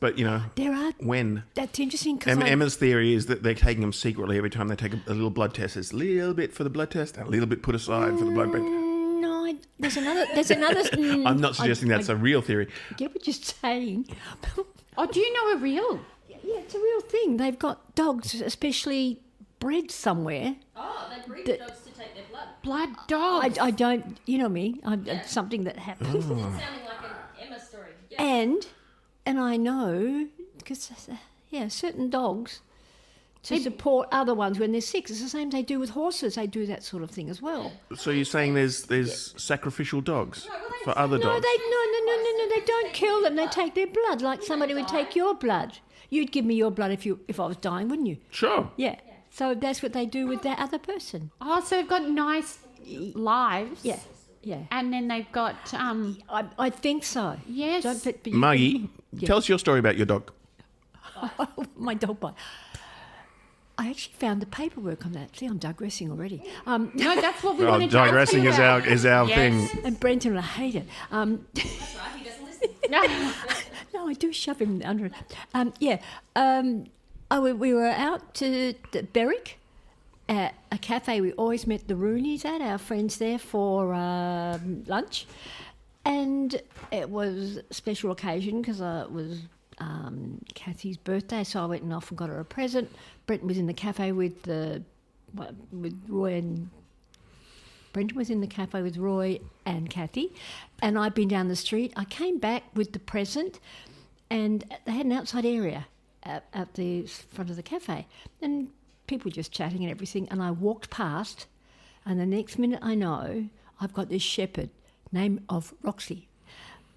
but you know, There are. when? That's interesting because Emma's theory is that they're taking them secretly every time they take a little blood test. There's a little bit for the blood test and a little bit put aside for the blood bank. No, there's another. I'm not suggesting that's a real theory. I get what you're saying. Oh, do you know a real? Yeah, it's a real thing. They've got dogs, especially bred somewhere. Oh, they breed The- dogs to take their blood. Blood dogs. I don't. You know me. It's something that happens. Sounding like an Emma story. Yeah. And I know because certain dogs to support other ones when they're sick. It's the same they do with horses. They do that sort of thing as well. So you're saying there's sacrificial dogs for other No, dogs? no. They don't kill them. They take their blood like somebody would take your blood. You'd give me your blood if I was dying, wouldn't you? Sure. Yeah. So that's what they do with that other person. Oh, so they've got nice lives. Yeah. Yeah. And then they've got I think so. Yes. But you- Margie, tell us your story about your dog. my dog bite. I actually found the paperwork on that. See, I'm digressing already. No, that's what we Well, wanted to ask digressing you is about. our Yes. thing. And Brenton, I hate it. No. No, I do shove him under it. We were out to the Berwick at a cafe we always met the Roonies at, our friends there for lunch. And it was a special occasion because it was Kathy's birthday, so I went and off and got her a present. Brenton was in the cafe with Roy and... Brenton was in the cafe with Roy and Kathy, and I'd been down the street. I came back with the present, and they had an outside area at the front of the cafe, and people were just chatting and everything, and I walked past, and the next minute I know, I've got this shepherd, name of Roxy,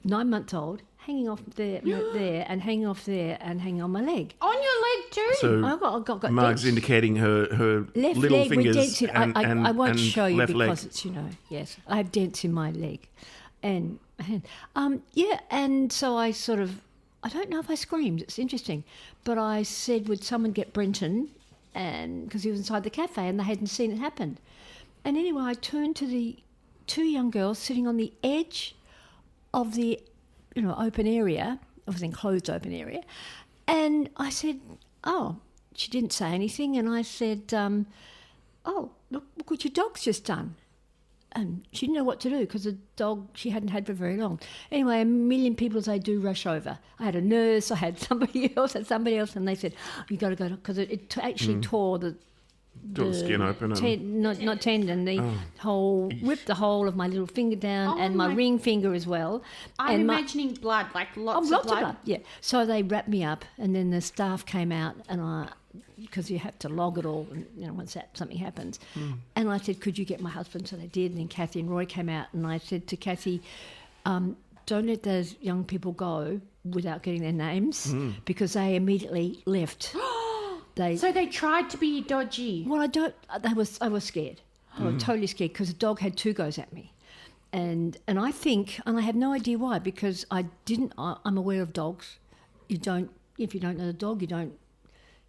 9 months old, hanging off there, and hanging off there, and hanging on my leg. On your leg too. So I got Marg's dents. indicating her Left little leg with fingers dents in. and I won't and show you left because leg. it's, yes, I have dents in my leg, and so I sort of, I don't know if I screamed. It's interesting, but I said, would someone get Brenton, and because he was inside the cafe and they hadn't seen it happen, and anyway, I turned to the 2 young girls sitting on the edge of the, open area. It was enclosed open area, and I said, oh. She didn't say anything, and I said, oh, look what your dog's just done. And she didn't know what to do because the dog she hadn't had for very long. Anyway, a million people, as they do, rush over. I had a nurse, I had somebody else, and they said, you got to go, because it actually tore the Skin open. not tendon, the whole, ripped the whole of my little finger down and my ring finger as well. I'm and imagining blood, like lots lots of blood. yeah. So they wrapped me up, and then the staff came out, and because you have to log it all, once something happens. And I said, could you get my husband? So they did, and then Kathy and Roy came out, and I said to Kathy, don't let those young people go without getting their names, because they immediately left. So they tried to be dodgy. Well, I was scared. I was totally scared because the dog had 2 goes at me. And I think, and I have no idea why, because I'm aware of dogs. If you don't know the dog, you don't,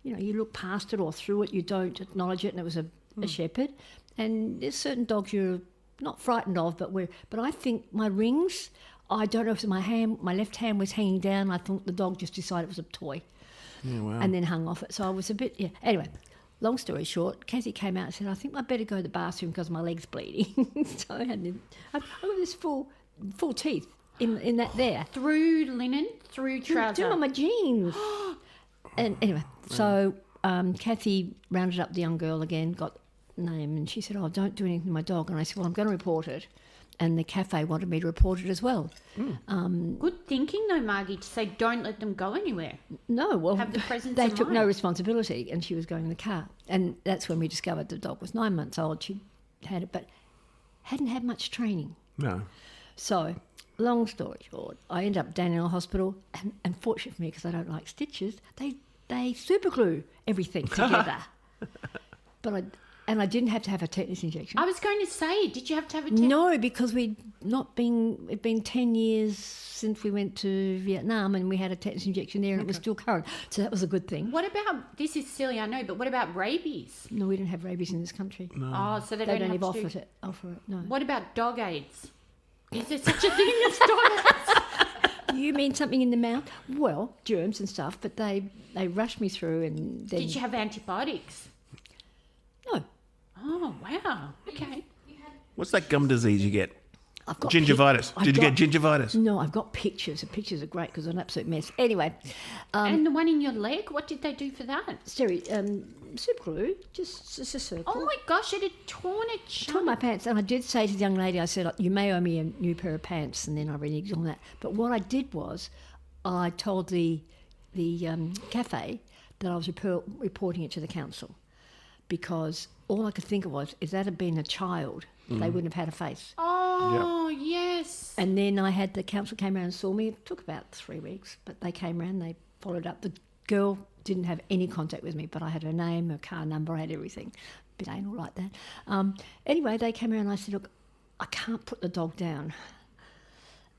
you look past it or through it, you don't acknowledge it, and it was a shepherd. And there's certain dogs you're not frightened of, but I think my rings, I don't know if my left hand was hanging down. I thought the dog just decided it was a toy. Yeah, wow. And then hung off it. So I was a bit, Anyway, long story short, Kathy came out and said, I think I'd better go to the bathroom because my leg's bleeding. So I've got this full teeth in that there. Through linen, through trouser. Doing on my jeans. And anyway, so Kathy rounded up the young girl again, got name, and she said, oh, don't do anything to my dog. And I said, well, I'm going to report it. And the cafe wanted me to report it as well. Good thinking, though, Margie, to say don't let them go anywhere. No, well, Have the presence they of took mind. no responsibility, and she was going in the car. And that's when we discovered the dog was 9 months old. She had it, but hadn't had much training. No. So, long story short, I ended up down in a hospital, and fortunate for me, because I don't like stitches, they super glue everything together. And I didn't have to have a tetanus injection. I was going to say, did you have to have a No, because it'd been 10 years since we went to Vietnam, and we had a tetanus injection there, and it was still current. So that was a good thing. What about, this is silly, I know, but what about rabies? No, we didn't have rabies in this country. No. Oh, so they They don't don't have even to offer it. No. What about dog AIDS? Is there such a thing as dog AIDS? You mean something in the mouth? Well, germs and stuff, but they rushed me through, and then... Did you have antibiotics? No. Oh, wow. Okay. What's that gum disease you get? I've got Gingivitis. Did you get gingivitis? No, I've got pictures. The pictures are great because they're an absolute mess. Anyway, And the one in your leg, what did they do for that? super glue, just a circle. Oh my gosh, it had torn it shut. Tore my pants, and I did say to the young lady, I said, you may owe me a new pair of pants, and then I reneged on that. But what I did was, I told the cafe that I was reporting it to the council, because all I could think of was, if that had been a child, they wouldn't have had a face. Oh, yes. And then the council came around and saw me. It took about 3 weeks, but they came around, they followed up. The girl didn't have any contact with me, but I had her name, her car number, I had everything. A bit anal like that. Anyway, they came around and I said, look, I can't put the dog down.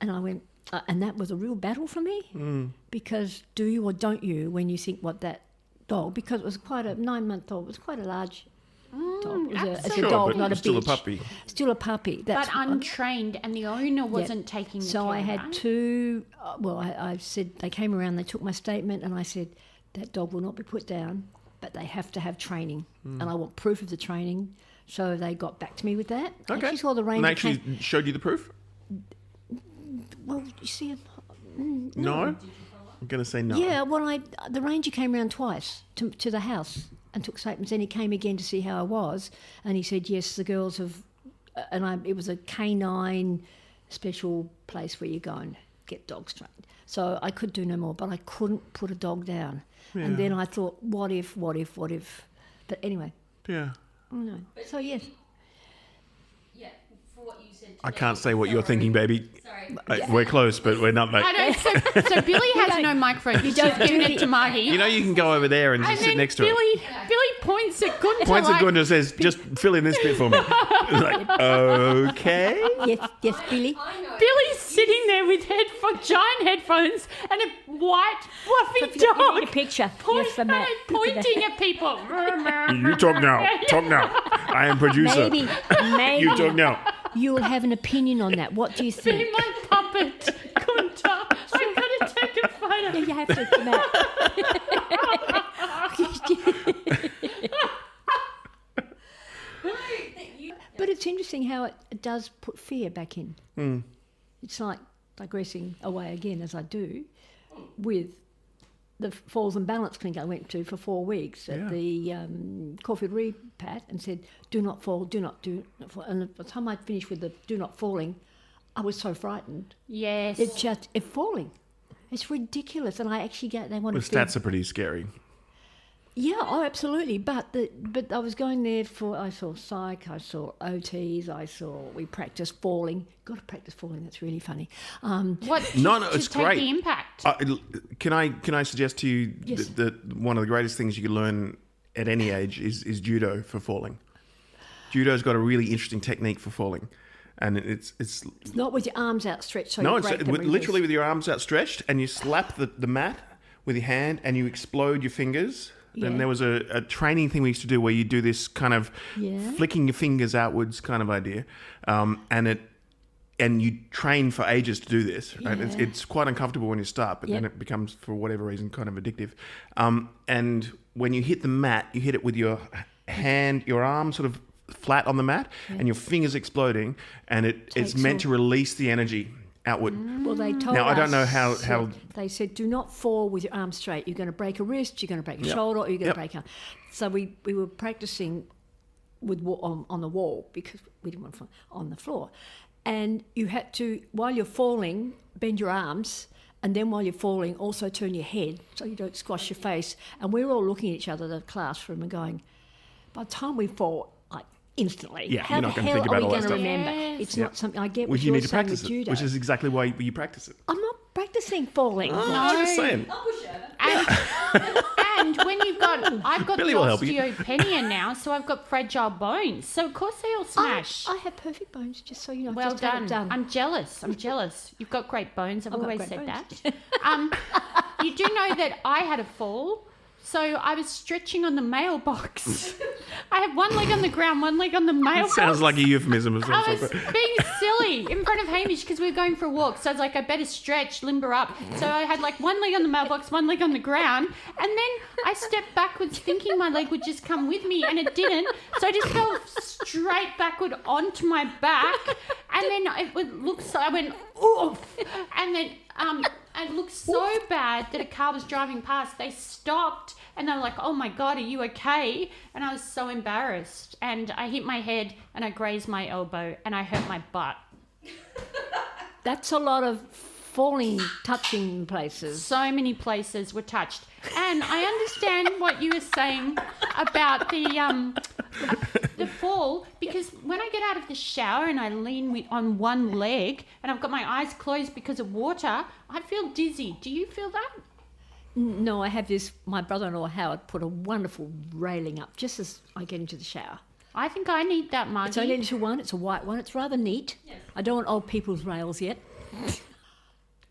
And I went, and that was a real battle for me, because do you or don't you, when you think what that dog because it was quite a 9-month-old. It was quite a large dog. It was it's a Sure, dog, but not a still a bitch. puppy. Still a puppy. But untrained, and the owner wasn't taking the So care, I had right? two. I said they came around. They took my statement, and I said that dog will not be put down, but they have to have training, and I want proof of the training. So they got back to me with that. Okay. Actually saw the And ranger. they actually showed you the proof? Well, you see, No? I'm going to say no. yeah. The ranger came around twice to the house and took statements. Then he came again to see how I was, and he said yes, the girls have. It was a canine special place where you go and get dogs trained. So I could do no more, but I couldn't put a dog down. And then I thought, what if? But anyway, Yeah. no. So yes, Yeah, for what you said. I can't say what you're thinking, baby. We're close, but we're not, mate. I don't. So Billy has no microphone. She's giving it to Margie. You know you can go over there and and just sit then next to it. Billy points at Günter. Points like, at Günter, says, just fill in this bit for me. It's like, okay. yes, Billy. Billy's sitting there with giant headphones and a white fluffy Give me dog. a picture. Yes, for Matt. Pointing at people. You talk now. Talk now. I am producer. Maybe You talk now. you'll have an opinion on that. What do you Be think? my puppet, Günter. I gotta take a photo. Yeah, you have to, Matt. But it's interesting how it does put fear back in. It's like digressing away again, as I do, with the Falls and Balance clinic I went to for 4 weeks at the Caulfield Repat and said, do not fall, do not fall. And by the time I finished with the do not falling, I was so frightened. Yes. It's falling. It's ridiculous. And I actually they want The to stats are pretty scary. Yeah, oh, absolutely. But I was going there I saw psych, I saw OTs, we practiced falling. Got to practice falling. That's really funny. What? No, to it's take great. the impact. Can I suggest to you Yes. that one of the greatest things you can learn at any age is judo for falling. Judo's got a really interesting technique for falling. And it's Not with your arms outstretched, so no, you it's break them when you literally with your arms outstretched, and you slap the mat with your hand, and you explode your fingers. Yeah. And there was a training thing we used to do where you do this kind of flicking your fingers outwards kind of idea, and you train for ages to do this. Right? Yeah. It's quite uncomfortable when you start, but then it becomes, for whatever reason, kind of addictive. And when you hit the mat, you hit it with your hand, your arm sort of flat on the mat, and your fingers exploding, and it's meant to release the energy outward. Well, they told Now, I don't know us how they said, do not fall with your arms straight. You're going to break a wrist, you're going to break a shoulder, or you're going to break a... So we were practicing on the wall because we didn't want to fall on the floor. And you had to, while you're falling, bend your arms, and then while you're falling, also turn your head so you don't squash your face. And we were all looking at each other in the classroom and going, by the time we fall, like instantly, Yeah, how you're the not gonna hell think about are we all that going to stuff. remember? Yes. It's not something I get. Well, What you you're need to saying practice with it, judo. which is exactly why you practice it. I'm not practicing falling. I'm just saying. And when I've got Billy the will help you. osteopenia now, so I've got fragile bones. So of course they all smash. I have perfect bones, just so you know. Well just had it done. I'm jealous. You've got great bones. I've I've got always great said bones. that. You do know that I had a fall. So I was stretching on the mailbox. I had one leg on the ground, one leg on the mailbox. Sounds like a euphemism of some I was sort. being silly in front of Hamish because we were going for a walk. So I was like, I better stretch, limber up. So I had like one leg on the mailbox, one leg on the ground. And then I stepped backwards thinking my leg would just come with me, and it didn't. So I just fell straight backward onto my back. And then I went, oof. And then it looked so bad that a car was driving past. They stopped and they were like, oh my God, are you okay? And I was so embarrassed. And I hit my head and I grazed my elbow and I hurt my butt. That's a lot of falling, touching places. So many places were touched. And I understand what you were saying about the fall, because when I get out of the shower and I lean on one leg and I've got my eyes closed because of water, I feel dizzy. Do you feel that? No, I have this. My brother-in-law Howard put a wonderful railing up just as I get into the shower. I think I need that, Margie. It's only a little one. It's a white one. It's rather neat. Yes. I don't want old people's rails yet.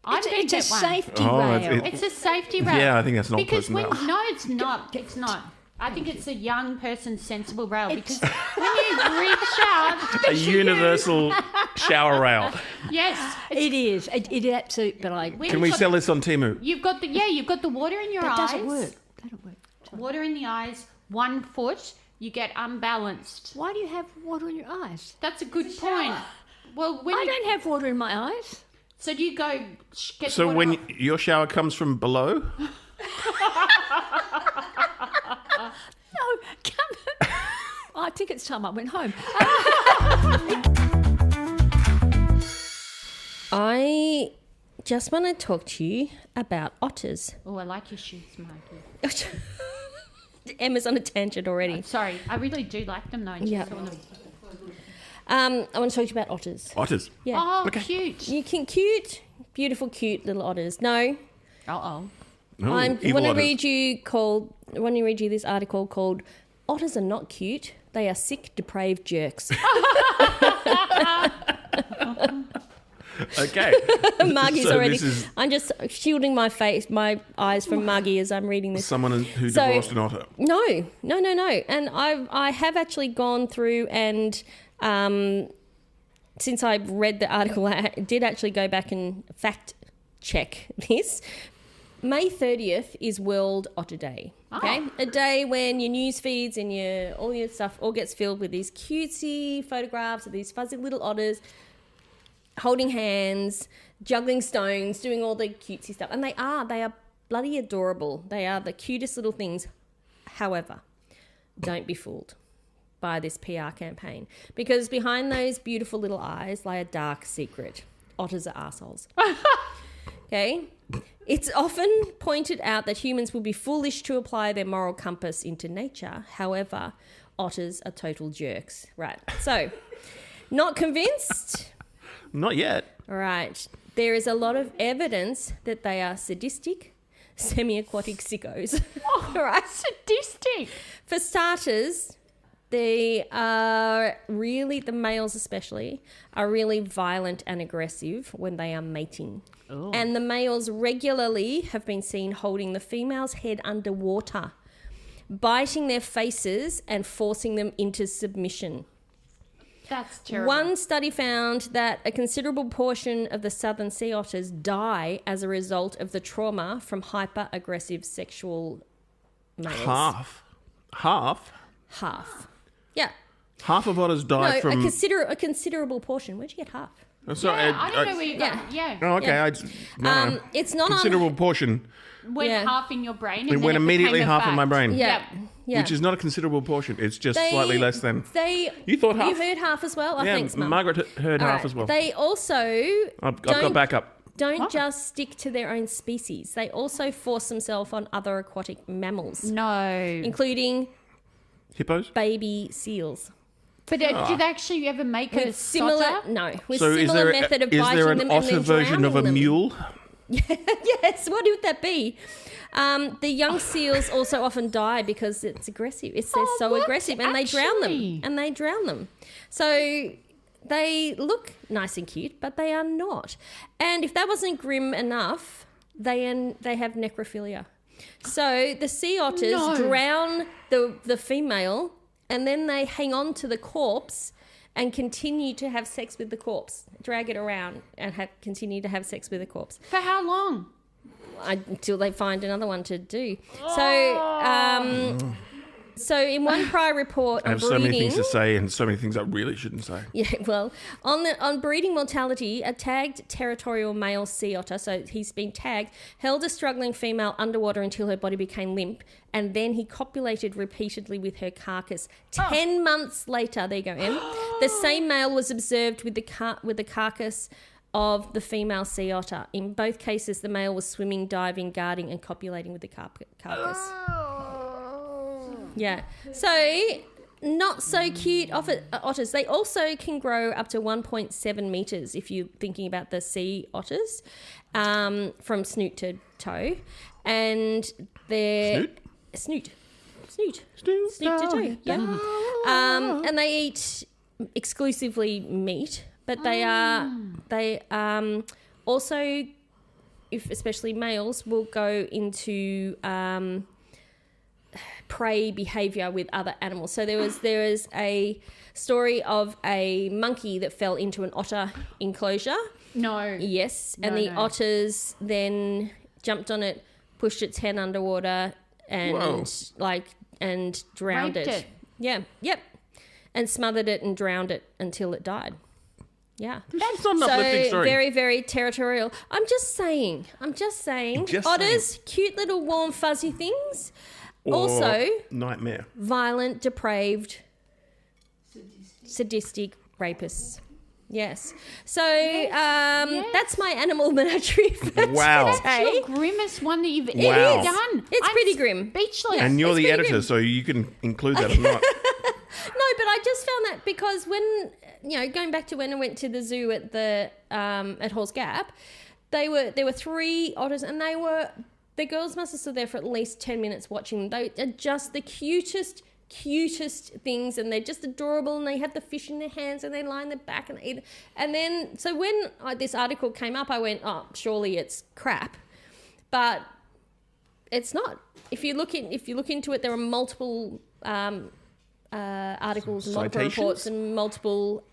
I'm going to It's a get one. safety Oh, rail. it's- It's a safety rail. Yeah, I think that's not because personal. No, it's not. It's not. I think it's a young person's sensible rail because when you reach out, A universal shower rail. yes, It is. It absolutely. But I. when Can you've we got- sell this on Temu? You've got the water in your That eyes. doesn't work. That don't work. Water in the eyes. 1 foot, you get unbalanced. Why do you have water in your eyes? That's a good point. Well, when I you, don't have water in my eyes. so do you go get So the water when off? your shower comes from below, No, come. I think it's time I went home. I just want to talk to you about otters. Oh, I like your shoes, Margie. Emma's on a tangent already. Sorry, I really do like them though. And Yeah. just wanna- I want to talk to you about otters. otters. Yeah. Oh, Okay. cute. You can beautiful, cute little otters. No, Uh-oh. Oh, I evil want to otters. read you this article called "Otters are not cute. They are sick, depraved jerks." Okay. Margie's So already. this is- I'm just shielding my eyes from Margie as I'm reading this. Someone who So- divorced an otter. No. And I have actually gone through and since I read the article, I did actually go back and fact check this. May 30th is World Otter Day. Okay, a day when your news feeds and all your stuff all gets filled with these cutesy photographs of these fuzzy little otters holding hands, juggling stones, doing all the cutesy stuff, and they are bloody adorable. They are the cutest little things. However, don't be fooled by this PR campaign because behind those beautiful little eyes lie a dark secret. Otters are arseholes. Okay? It's often pointed out that humans will be foolish to apply their moral compass into nature. However, otters are total jerks. Right. So, not convinced? Not yet. All right. There is a lot of evidence that they are sadistic, semi-aquatic sickos. All right. Sadistic. For starters, they are really, the males especially, are really violent and aggressive when they are mating. Oh. And the males regularly have been seen holding the female's head underwater, biting their faces and forcing them into submission. That's terrible. One study found that a considerable portion of the southern sea otters die as a result of the trauma from hyper-aggressive sexual males. Half Yeah. Half of otters die No, from. a considerable portion. Where'd you get half? Sorry, Yeah, I don't know where you got. Yeah. Oh, okay. Yeah. No. It's not considerable portion, Went Yeah. half in your brain. And It then went it immediately became a half in my fact. brain. Yeah. Yeah. which is not a considerable portion. It's just They- slightly less than. They. You thought half? You heard half as well. Oh, Yeah, thanks, Mum. Margaret heard All half right. as well. They also I've got backup. don't just stick to their own species. They also force themselves on other aquatic mammals, No. including Hippos? baby seals. But did they actually ever make a With similar, otter? no, with So is similar there, method of is biting there an them and otter then version of a drowning them. mule? Yes, what would that be? The young seals also often die because it's aggressive. They're so what? aggressive, and they drown Actually? them. And they drown them. So they look nice and cute, but they are not. And if that wasn't grim enough, they have necrophilia. So the sea otters No. drown the female, and then they hang on to the corpse and continue to have sex with the corpse, drag it around and continue to have sex with the corpse For how long? until they find another one to do. Oh. So in one prior report I on have so many breeding, things to say and so many things I really shouldn't say. yeah, well, on breeding mortality, a tagged territorial male sea otter, so he's been tagged, held a struggling female underwater until her body became limp, and then he copulated repeatedly with her carcass. 10 months later, there you go, Em, the same male was observed with the carcass of the female sea otter. In both cases, the male was swimming, diving, guarding, and copulating with the carcass. Yeah. So, not so cute otters. They also can grow up to 1.7 metres if you're thinking about the sea otters, from snoot to toe. And they're... Snoot? Snoot to toe, yeah. And they eat exclusively meat, but they also if especially males, will go into prey behavior with other animals. So there is a story of a monkey that fell into an otter enclosure. No. Yes, and the otters then jumped on it, pushed its head underwater, and and drowned Raped it. Yeah, yep, and smothered it and drowned it until it died. Yeah, That's not an uplifting story. very, very territorial. I'm just saying. Just Otters, cute little warm fuzzy things. Or Also, nightmare. violent, depraved, sadistic rapists. Yes. So that's my animal menagerie for Wow. That's today. your grimmest one that you've Wow. ever done. It's pretty grim. Speechless. And you're it's the pretty editor, grim. so you can include that or not. No, but I just found that because when, going back to when I went to the zoo at the at Halls Gap, there were 3 otters, and the girls must have stood there for at least 10 minutes watching them. They are just the cutest things, and they're just adorable, and they have the fish in their hands, and they lie in their back and eat. And then, so when this article came up, I went, oh, surely it's crap, but it's not. If you look into it, there are multiple articles and multiple Citations? reports and multiple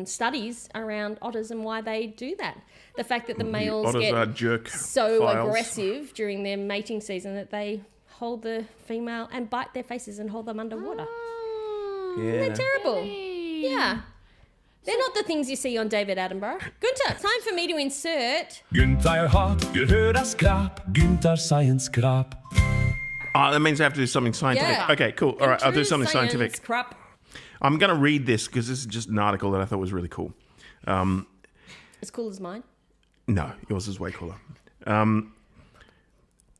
studies around otters and why they do that. The fact that the males Otters are get jerk so files. aggressive during their mating season that they hold the female and bite their faces and hold them underwater. Yeah. They're terrible. Really? Yeah. They're not the things you see on David Attenborough. Günter, time for me to insert. Günter hat gehöraskrap, Günter science-skrap. Oh, that means I have to do something scientific. Yeah. Okay, cool. All right, I'll do True something science scientific. Crap. I'm going to read this because this is just an article that I thought was really cool. As cool as mine. No, yours is way cooler.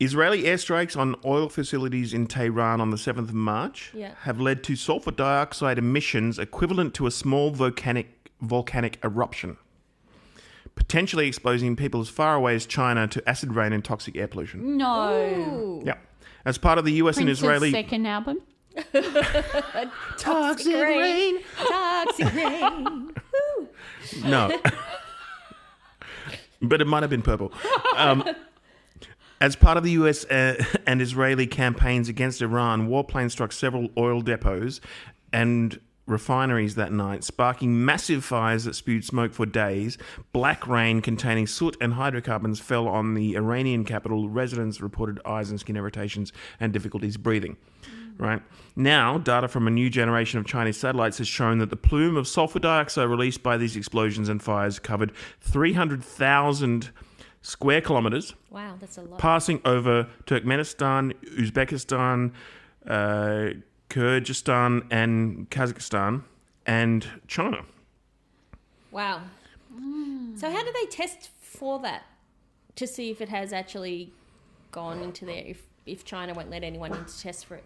Israeli airstrikes on oil facilities in Tehran on the 7th of March have led to sulfur dioxide emissions equivalent to a small volcanic eruption, potentially exposing people as far away as China to acid rain and toxic air pollution. No. Ooh. Yeah. As part of the US and Prince's Israeli... second album. Toxic rain. Toxic rain. No. But it might have been purple. As part of the US and Israeli campaigns against Iran, warplanes struck several oil depots and refineries that night, sparking massive fires that spewed smoke for days. Black rain containing soot and hydrocarbons fell on the Iranian capital. Residents reported eyes and skin irritations and difficulties breathing. Right now, data from a new generation of Chinese satellites has shown that the plume of sulfur dioxide released by these explosions and fires covered 300,000 square kilometers, Wow, that's a lot. passing over Turkmenistan, Uzbekistan, Kyrgyzstan, and Kazakhstan, and China. Wow. So how do they test for that to see if it has actually gone into there, if China won't let anyone in to test for it?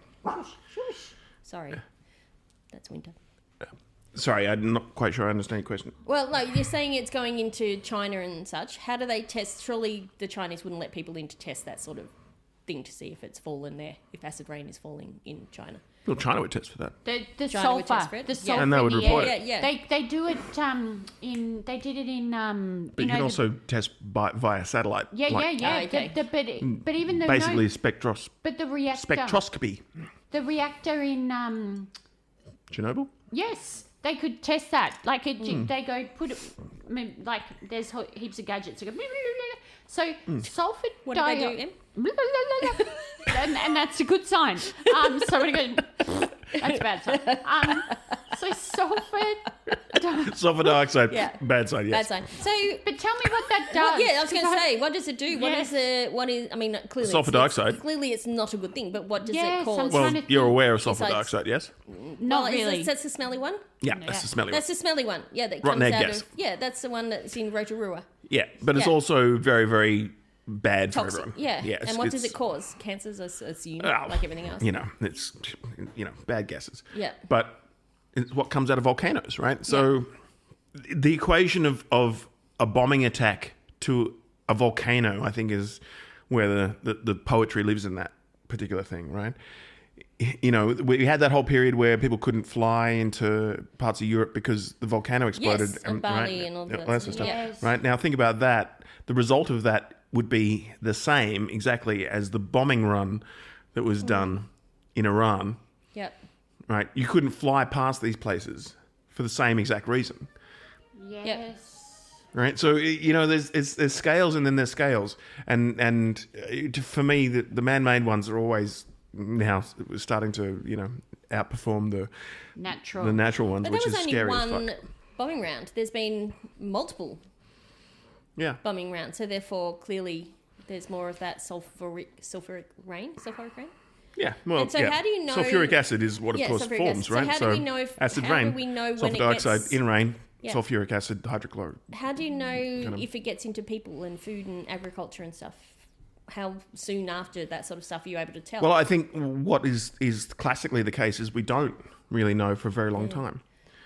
Sorry. That's winter. Sorry, I'm not quite sure I understand your question. Well, no, you're saying it's going into China and such. How do they test? Surely the Chinese wouldn't let people in to test that sort of thing to see if it's fallen there, if acid rain is falling in China. Well, China would test for that. The China would sulfur. test for it? The Yeah. sulfur. And they would in the report air. it. Yeah. They do it They did it in But you can also test via satellite. Yeah. Oh, okay. But even though Basically, but the reactor. spectroscopy. The reactor in Chernobyl? yes, they could test that. Like they go put it. I mean, like there's heaps of gadgets. That go, so sulfur What do they do then? and that's a good sign. So when it goes, that's a bad sign. So sulfur. Sulfur dioxide. Yeah. Bad side, yes. Bad sign. So, But tell me what that does. yeah, I was going to 'cause say, what does it do? Yes. What is? I mean, clearly Sulfur dioxide. Clearly, it's not a good thing. But what does Yes, it cause? I'm Well, trying to you're think. aware of sulfur Besides- dioxide, yes? Not Well, really. That's the smelly one. Yeah, that's the smelly one. That's the smelly one. Yeah, that Rotten comes egg out gas. of. Yeah, that's the one that's in Rotorua. Yeah, but it's Yeah. also very, very bad Toxic. for everyone. Yeah. it's- And what does it's- it cause? Cancers, I assume, Oh, like everything else. It's, bad gases. Yeah. But it's what comes out of volcanoes, right? So the equation of a bombing attack to a volcano, I think, is where the poetry lives in that particular thing, right? We had that whole period where people couldn't fly into parts of Europe because the volcano exploded. Yes, and Bali and all that that sort of stuff. stuff. Yes. Right? Now think about that. The result of that would be the same exactly as the bombing run that was done in Iran, Yep. right? You couldn't fly past these places for the same exact reason, Yes. right? So, there's scales and then there's scales. And for me, the man-made ones are always now starting to, outperform the natural ones, But which there is was only scary as one fuck. bombing round. There's been multiple Yeah. bombing rounds, so therefore clearly there's more of that sulfuric rain. Yeah, well, And so how do you know- sulfuric acid is what, of Yeah, course, sulfuric forms, acid. So right? how do we know acid rain, do we know when sulfur it dioxide gets- in rain, Yeah. sulfuric acid, hydrochloric. How do you know if it gets into people and food and agriculture and stuff? How soon after that sort of stuff are you able to tell? Well, I think what is classically the case is we don't really know for a very long time.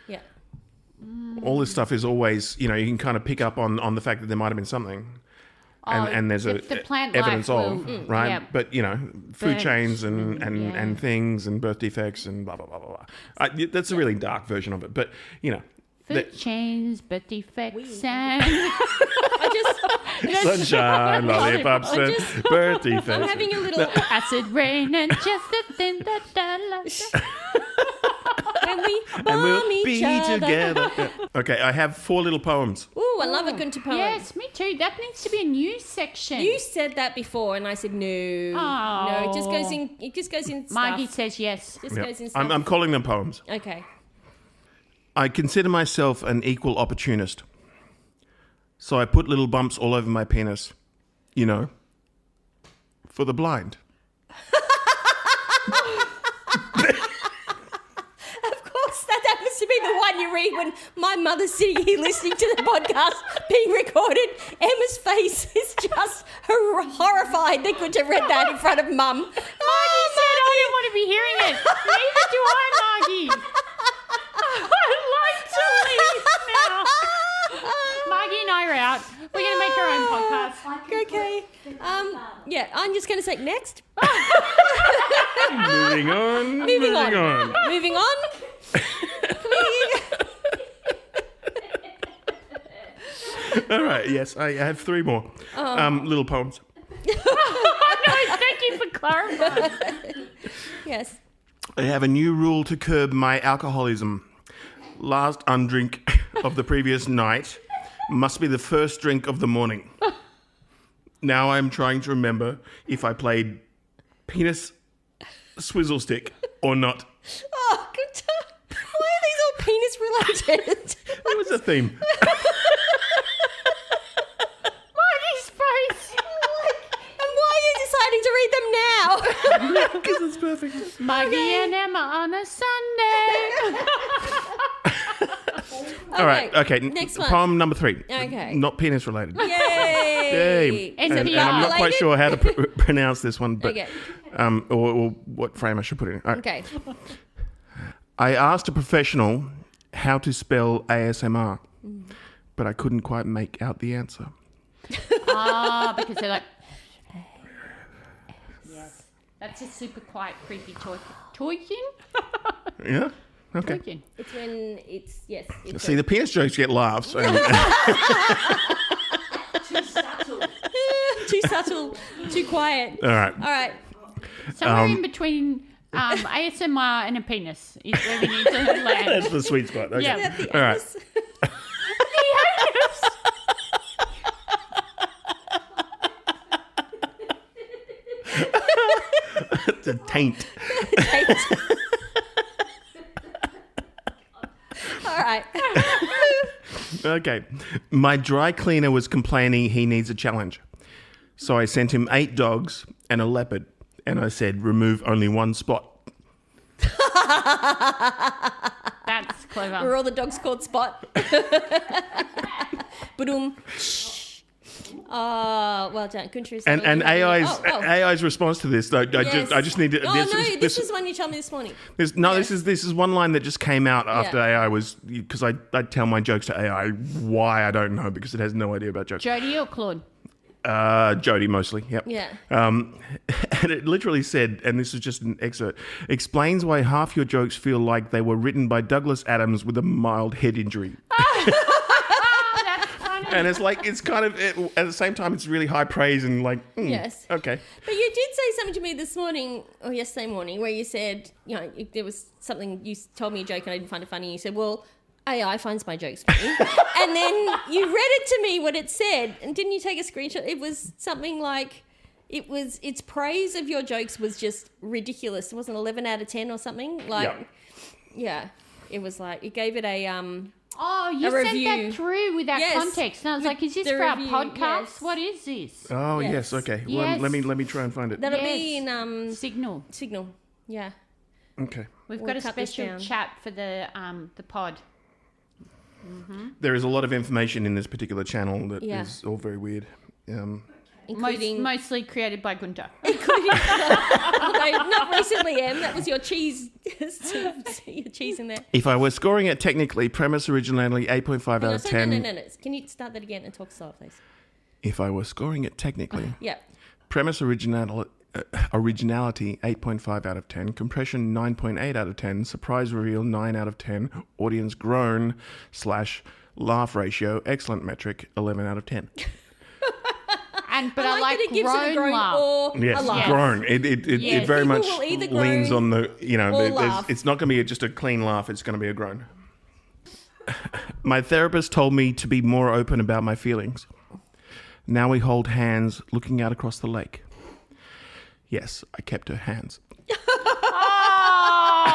yeah. All this stuff is always, you can kind of pick up on the fact that there might have been something. And there's the plant evidence life of, will- right? yeah. But, food Burnt chains and yeah. things and birth defects and blah, blah, blah, blah, blah. That's a really dark version of it. But, Food chains, birth defects, and sunshine, lollipops, I'm and just- birth defects. I'm having a little... acid rain and just the thing that When we and bomb we'll each be other. together. Yeah. Okay, I have 4 little poems. Ooh, I love a Günter poem. Yes, me too. That needs to be a news section. You said that before, and I said no. No, it just goes in. It just goes in. Margie Stuff. says yes. Just Yep. goes in. Stuff. I'm calling them poems. Okay. I consider myself an equal opportunist. So I put little bumps all over my penis, for the blind. Of course, that happens to be the one you read when my mother's sitting here listening to the podcast being recorded. Emma's face is just horrified that Günter read that in front of Mum. Margie said I didn't want to be hearing it. Neither do I, Margie. I'd like to leave now. Margie and I are out. We're going to make our own podcast. Okay. Yeah, I'm just going to say next. Moving on. Moving on. Moving on. All right, yes, I have 3 more little poems. No, thank you for clarifying. Yes. I have a new rule to curb my alcoholism. Last undrink of the previous night must be the first drink of the morning. Now I'm trying to remember if I played penis swizzle stick or not. Oh, Günter. Why are these all penis related? It was a theme. Margie's face. And why are you deciding to read them now? Because it's perfect. Margie and Emma on a Sunday. All right, okay. Next one. Poem number 3. Okay. Not penis related. Yay! Yay. And And PR I'm not quite related? sure how to pronounce this one, but Okay. or what frame I should put it in. All right. Okay. I asked a professional how to spell ASMR, but I couldn't quite make out the answer. Because they're like... Yes. That's a super quiet, creepy Toykin. Yeah? Okay. Toykin. It's when it's, yes. It's See, the penis jokes get laughs. And, too subtle, too quiet. all right. All right. Somewhere in between ASMR and a penis is where we need to land. That's the sweet spot. Okay. Yeah. All right. It's a taint. All right. Okay. My dry cleaner was complaining he needs a challenge. So I sent him 8 dogs and a leopard. And I said, remove only 1 spot. That's clever. Were all the dogs called Spot? Ba-doom. Well done. Günter is And telling you- AI's response to this, though, Yes. I just need to. Oh, this is one you told me this morning. This is one line that just came out after AI was, because I tell my jokes to AI. Why, I don't know, because it has no idea about jokes. Jodie or Claude? Jodie mostly, yep. Yeah. And it literally said, and this is just an excerpt, explains why half your jokes feel like they were written by Douglas Adams with a mild head injury. That's funny. And it's like, it's kind of, at the same time, it's really high praise and like, Yes. okay. But you did say something to me this morning or yesterday morning where you said, you know, there was something, you told me a joke and I didn't find it funny. You said, well, AI finds my jokes funny. And then you read it to me what it said. And didn't you take a screenshot? It was something like, its praise of your jokes was just ridiculous. It wasn't 11 out of 10 or something. Like, yeah. It was like, it gave it a Oh, you a sent review. that through without Yes. context. And I was like, is this The for our review, podcast? yes. What is this? Oh, Yes. yes, okay. Yes. Well, let me try and find it. That'll Yes. be in Signal. Signal. Yeah. Okay. We've We'll got a cut this special down. chat for the pod. There is a lot of information in this particular channel that is Yeah. all very weird. Including Mostly created by Günter. although not recently, Em. That was your cheese. Your cheese in there. If I were scoring it technically, premise originality 8.5 out of 10. No. Can you start that again and talk slow, please? If I were scoring it technically, Yeah. premise originality 8.5 out of 10, compression 9.8 out of 10, surprise reveal 9 out of 10, audience groan / laugh ratio, excellent metric, 11 out of 10. But I like that it gives it a groan groan laugh. or Yes, a laugh. groan. It Yes. very People much will either leans groan on the, you know, or there's, laugh. it's not going to be just a clean laugh, it's going to be a groan. My therapist told me to be more open about my feelings. Now we hold hands looking out across the lake. Yes, I kept her hands.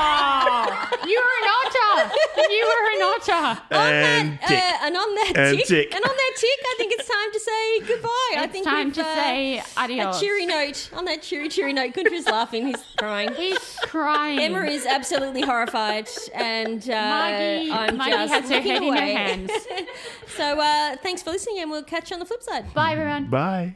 Oh, you were an otter. You were an otter. And tick. And on that And tick, tick. and on that tick, I think it's time to say goodbye. I It's think time we've, to say adios. a cheery note. On that cheery note, Günter is laughing. He's crying. He's crying. Emma is absolutely horrified, and Margie I'm Margie just has her looking head away. in her hands. So thanks for listening, and we'll catch you on the flip side. Bye, everyone. Bye.